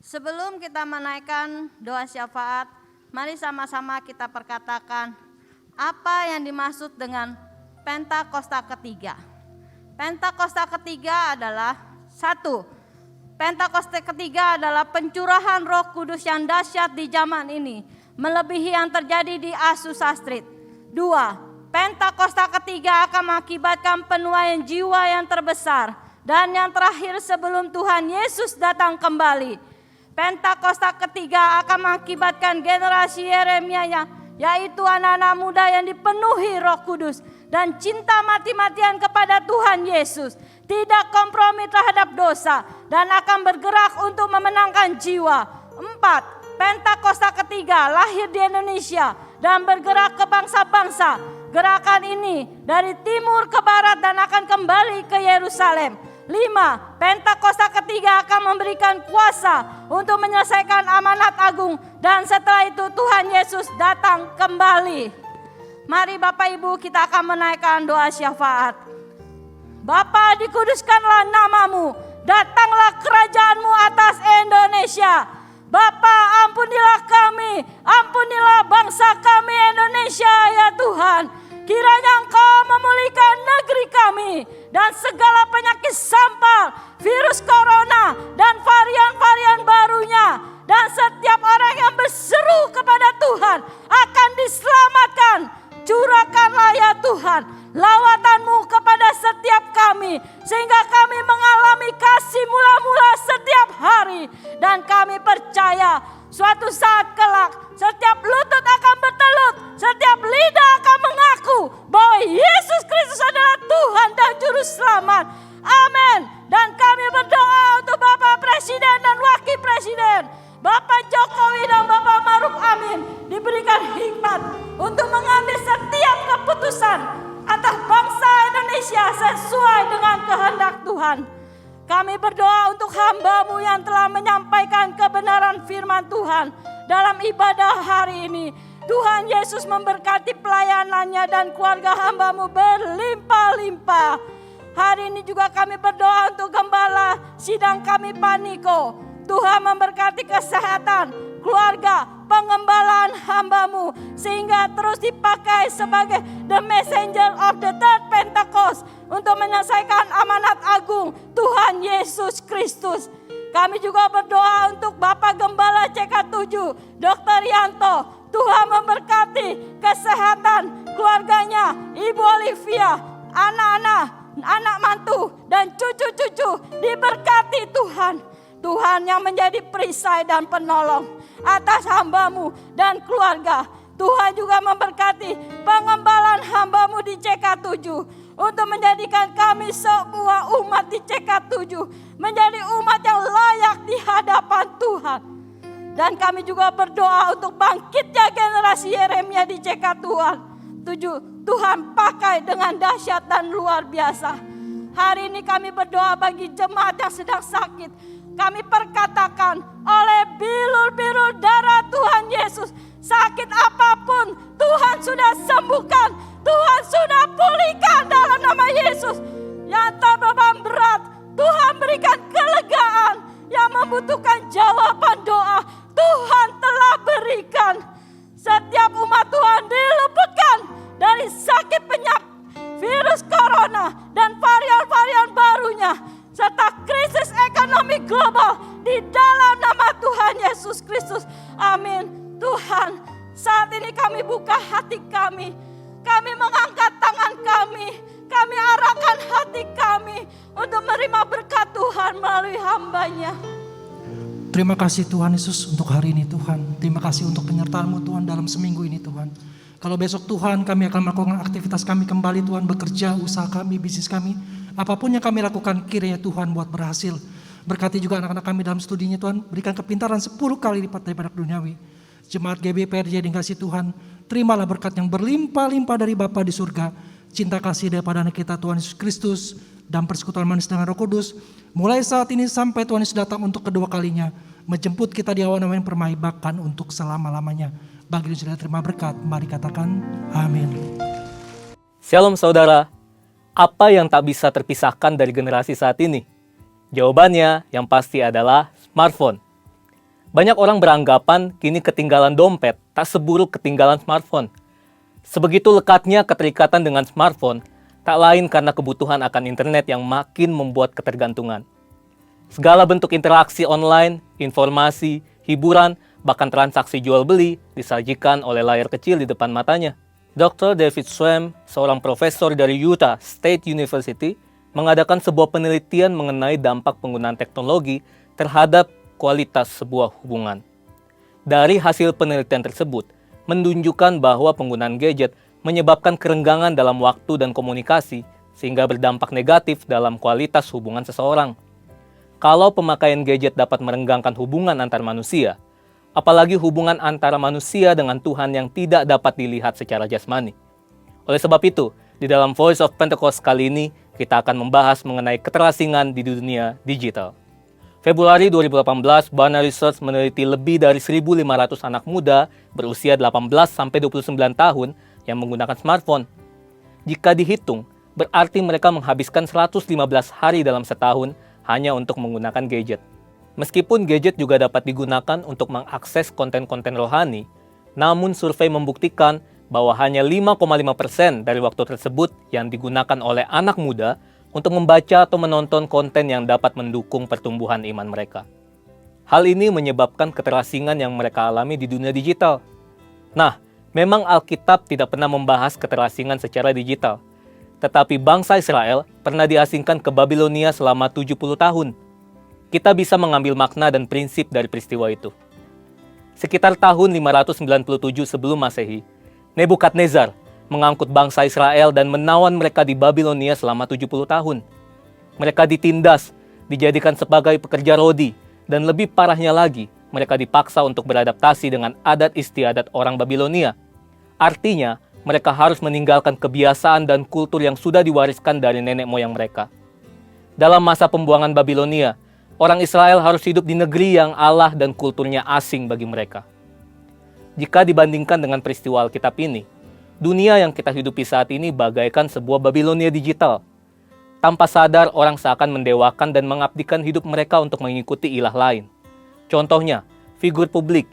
Sebelum kita menaikkan doa syafaat, mari sama-sama kita perkatakan apa yang dimaksud dengan Pentakosta ketiga. Pentakosta ketiga adalah 1. Pentakosta ketiga adalah pencurahan Roh Kudus yang dahsyat di zaman ini, melebihi yang terjadi di Azusa Street. 2. Pentakosta ketiga akan mengakibatkan penuaian jiwa yang terbesar. Dan yang terakhir sebelum Tuhan Yesus datang kembali, Pentakosta ketiga akan mengakibatkan generasi Yeremia, yaitu anak-anak muda yang dipenuhi Roh Kudus dan cinta mati-matian kepada Tuhan Yesus, tidak kompromi terhadap dosa, dan akan bergerak untuk memenangkan jiwa. 4. Pentakosta ketiga lahir di Indonesia dan bergerak ke bangsa-bangsa. Gerakan ini dari timur ke barat dan akan kembali ke Yerusalem. 5. Pentakosta ketiga akan memberikan kuasa untuk menyelesaikan amanat agung, dan setelah itu Tuhan Yesus datang kembali. Mari Bapak Ibu, kita akan menaikkan doa syafaat. Bapa, dikuduskanlah namamu, datanglah kerajaanmu atas Indonesia. Bapa, ampunilah kami, ampunilah bangsa kami Indonesia ya Tuhan. Kiranya Engkau memulihkan negeri kami dan segala penyakit sampar, virus corona dan varian-varian barunya. Dan setiap orang yang berseru kepada Tuhan akan diselamatkan. Curahkanlah ya Tuhan lawatan-Mu kepada setiap kami, sehingga kami mengalami kasih mula-mula setiap hari. Dan kami percaya suatu saat kelak setiap lutut akan bertelut, setiap lidah akan mengaku bahwa Yesus Kristus adalah Tuhan dan Juru Selamat. Amin. Dan kami berdoa untuk Bapak Presiden dan Wakil Presiden, Bapak Jokowi dan Bapak Maruf Amin, diberikan hikmat untuk mengambil setiap keputusan atas bangsa Indonesia sesuai dengan kehendak Tuhan. Kami berdoa untuk hamba-Mu yang telah menyampaikan kebenaran firman Tuhan dalam ibadah hari ini. Tuhan Yesus memberkati pelayanannya dan keluarga hamba-Mu berlimpah-limpah. Hari ini juga kami berdoa untuk gembala sidang kami Paniko. Tuhan memberkati kesehatan, keluarga, pengembalaan hamba-Mu, sehingga terus dipakai sebagai the messenger of the third Pentecost untuk menyelesaikan amanat agung Tuhan Yesus Kristus. Kami juga berdoa untuk Bapak Gembala CK7, Dr. Yanto. Tuhan memberkati kesehatan keluarganya, Ibu Olivia, anak-anak, anak mantu, dan cucu-cucu diberkati Tuhan. Tuhan yang menjadi perisai dan penolong atas hamba-Mu dan keluarga. Tuhan juga memberkati pengembalaan hamba-Mu di CK7 untuk menjadikan kami semua umat di CK7 menjadi umat yang layak di hadapan Tuhan. Dan kami juga berdoa untuk bangkitnya generasi Yeremia di CK7. Tuhan pakai dengan dahsyat dan luar biasa. Hari ini kami berdoa bagi jemaat yang sedang sakit. Kami perkatakan oleh bilur-bilur darah Tuhan Yesus, sakit apapun Tuhan sudah sembuhkan, Tuhan sudah pulihkan dalam nama Yesus. Yang terbeban berat, Tuhan berikan kelegaan. Yang membutuhkan jawaban doa, Tuhan telah berikan. Setiap umat Tuhan diluputkan dari sakit penyakit, virus corona dan varian-varian barunya, serta krisis ekonomi global di dalam nama Tuhan Yesus Kristus. Amin. Tuhan, saat ini kami buka hati kami. Kami mengangkat tangan kami arahkan hati kami untuk menerima berkat Tuhan melalui hamba-Nya. Terima kasih Tuhan Yesus untuk hari ini Tuhan. Terima kasih untuk penyertaan-Mu Tuhan dalam seminggu ini Tuhan. Kalau besok Tuhan kami akan melakukan aktivitas kami kembali Tuhan, bekerja, usaha kami, bisnis kami. Apapun yang kami lakukan kiranya Tuhan buat berhasil. Berkati juga anak-anak kami dalam studinya Tuhan. Berikan kepintaran 10 kali lipat daripada duniawi. Jemaat GBI PRJ dikasih Tuhan. Terimalah berkat yang berlimpah-limpah dari Bapa di surga. Cinta kasih daripada anak kita Tuhan Yesus Kristus. Dan persekutuan manis dengan Roh Kudus. Mulai saat ini sampai Tuhan Yesus datang untuk kedua kalinya. Menjemput kita di awan-awan permai bahkan untuk selama-lamanya. Bagi yang sudah terima berkat, mari katakan amin. Shalom saudara. Apa yang tak bisa terpisahkan dari generasi saat ini? Jawabannya yang pasti adalah smartphone. Banyak orang beranggapan kini ketinggalan dompet tak seburuk ketinggalan smartphone. Sebegitu lekatnya keterikatan dengan smartphone, tak lain karena kebutuhan akan internet yang makin membuat ketergantungan. Segala bentuk interaksi online, informasi, hiburan, bahkan transaksi jual-beli disajikan oleh layar kecil di depan matanya. Dr. David Schramm, seorang profesor dari Utah State University, mengadakan sebuah penelitian mengenai dampak penggunaan teknologi terhadap kualitas sebuah hubungan. Dari hasil penelitian tersebut, menunjukkan bahwa penggunaan gadget menyebabkan kerenggangan dalam waktu dan komunikasi, sehingga berdampak negatif dalam kualitas hubungan seseorang. Kalau pemakaian gadget dapat merenggangkan hubungan antar manusia, apalagi hubungan antara manusia dengan Tuhan yang tidak dapat dilihat secara jasmani. Oleh sebab itu, di dalam Voice of Pentecost kali ini, kita akan membahas mengenai keterasingan di dunia digital. Februari 2018, Barna Research meneliti lebih dari 1.500 anak muda berusia 18-29 tahun yang menggunakan smartphone. Jika dihitung, berarti mereka menghabiskan 115 hari dalam setahun hanya untuk menggunakan gadget. Meskipun gadget juga dapat digunakan untuk mengakses konten-konten rohani, namun survei membuktikan bahwa hanya 5,5% dari waktu tersebut yang digunakan oleh anak muda untuk membaca atau menonton konten yang dapat mendukung pertumbuhan iman mereka. Hal ini menyebabkan keterasingan yang mereka alami di dunia digital. Nah, memang Alkitab tidak pernah membahas keterasingan secara digital, tetapi bangsa Israel pernah diasingkan ke Babilonia selama 70 tahun. Kita bisa mengambil makna dan prinsip dari peristiwa itu. Sekitar tahun 597 sebelum Masehi, Nebukadnezar mengangkut bangsa Israel dan menawan mereka di Babilonia selama 70 tahun. Mereka ditindas, dijadikan sebagai pekerja rodi, dan lebih parahnya lagi, mereka dipaksa untuk beradaptasi dengan adat istiadat orang Babilonia. Artinya, mereka harus meninggalkan kebiasaan dan kultur yang sudah diwariskan dari nenek moyang mereka. Dalam masa pembuangan Babilonia, orang Israel harus hidup di negeri yang Allah dan kulturnya asing bagi mereka. Jika dibandingkan dengan peristiwa Alkitab ini, dunia yang kita hidupi saat ini bagaikan sebuah Babilonia digital. Tanpa sadar, orang seakan mendewakan dan mengabdikan hidup mereka untuk mengikuti ilah lain. Contohnya, figur publik,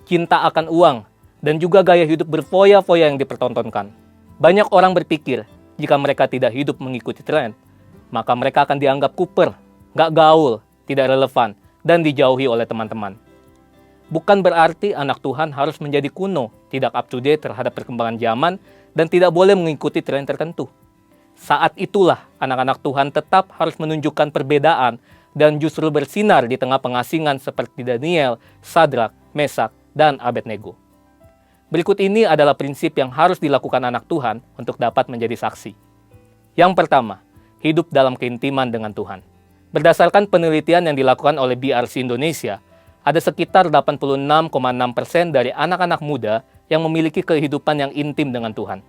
cinta akan uang, dan juga gaya hidup berfoya-foya yang dipertontonkan. Banyak orang berpikir, jika mereka tidak hidup mengikuti tren, maka mereka akan dianggap kuper, gak gaul, tidak relevan, dan dijauhi oleh teman-teman. Bukan berarti anak Tuhan harus menjadi kuno, tidak up to date terhadap perkembangan zaman, dan tidak boleh mengikuti tren tertentu. Saat itulah anak-anak Tuhan tetap harus menunjukkan perbedaan dan justru bersinar di tengah pengasingan seperti Daniel, Sadrak, Mesak, dan Abednego. Berikut ini adalah prinsip yang harus dilakukan anak Tuhan untuk dapat menjadi saksi. Yang pertama, hidup dalam keintiman dengan Tuhan. Berdasarkan penelitian yang dilakukan oleh BRC Indonesia, ada sekitar 86,6% dari anak-anak muda yang memiliki kehidupan yang intim dengan Tuhan.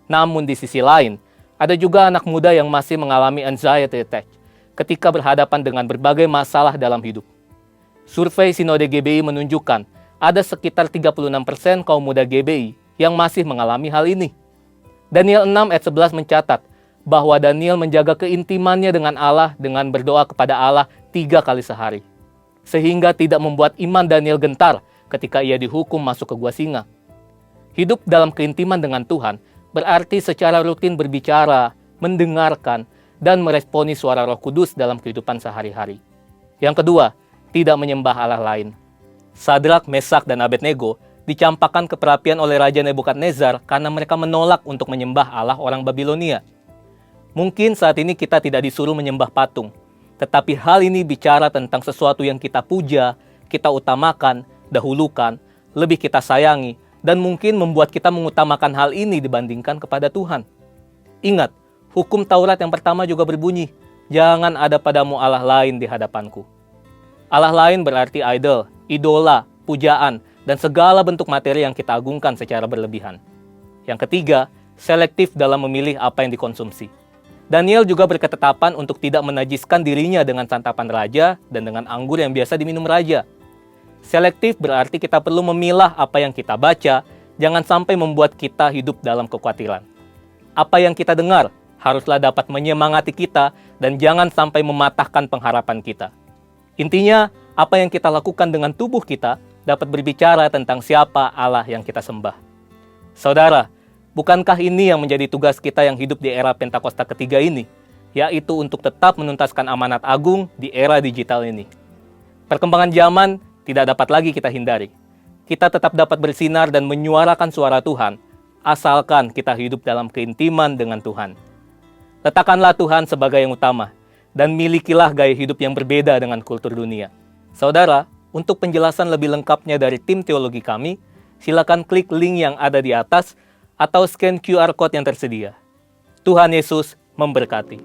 Namun di sisi lain, ada juga anak muda yang masih mengalami anxiety attack ketika berhadapan dengan berbagai masalah dalam hidup. Survei Sinode GBI menunjukkan ada sekitar 36% kaum muda GBI yang masih mengalami hal ini. Daniel 6 ayat 11 mencatat bahwa Daniel menjaga keintimannya dengan Allah dengan berdoa kepada Allah 3 kali sehari. Sehingga tidak membuat iman Daniel gentar ketika ia dihukum masuk ke gua singa. Hidup dalam keintiman dengan Tuhan berarti secara rutin berbicara, mendengarkan, dan meresponi suara Roh Kudus dalam kehidupan sehari-hari. Yang kedua, tidak menyembah Allah lain. Sadrak, Mesak, dan Abednego dicampakkan ke perapian oleh Raja Nebukadnezar karena mereka menolak untuk menyembah Allah orang Babilonia. Mungkin saat ini kita tidak disuruh menyembah patung, tetapi hal ini bicara tentang sesuatu yang kita puja, kita utamakan, dahulukan, lebih kita sayangi, dan mungkin membuat kita mengutamakan hal ini dibandingkan kepada Tuhan. Ingat, hukum Taurat yang pertama juga berbunyi, jangan ada padamu Allah lain di hadapanku. Allah lain berarti idol, idola, pujaan, dan segala bentuk materi yang kita agungkan secara berlebihan. Yang ketiga, selektif dalam memilih apa yang dikonsumsi. Daniel juga berketetapan untuk tidak menajiskan dirinya dengan santapan raja dan dengan anggur yang biasa diminum raja. Selektif berarti kita perlu memilah apa yang kita baca, jangan sampai membuat kita hidup dalam kekhawatiran. Apa yang kita dengar haruslah dapat menyemangati kita dan jangan sampai mematahkan pengharapan kita. Intinya, apa yang kita lakukan dengan tubuh kita dapat berbicara tentang siapa Allah yang kita sembah. Saudara, bukankah ini yang menjadi tugas kita yang hidup di era Pentakosta ketiga ini, yaitu untuk tetap menuntaskan amanat agung di era digital ini. Perkembangan zaman tidak dapat lagi kita hindari. Kita tetap dapat bersinar dan menyuarakan suara Tuhan, asalkan kita hidup dalam keintiman dengan Tuhan. Letakkanlah Tuhan sebagai yang utama, dan milikilah gaya hidup yang berbeda dengan kultur dunia. Saudara, untuk penjelasan lebih lengkapnya dari tim teologi kami, silakan klik link yang ada di atas atau scan QR Code yang tersedia. Tuhan Yesus memberkati.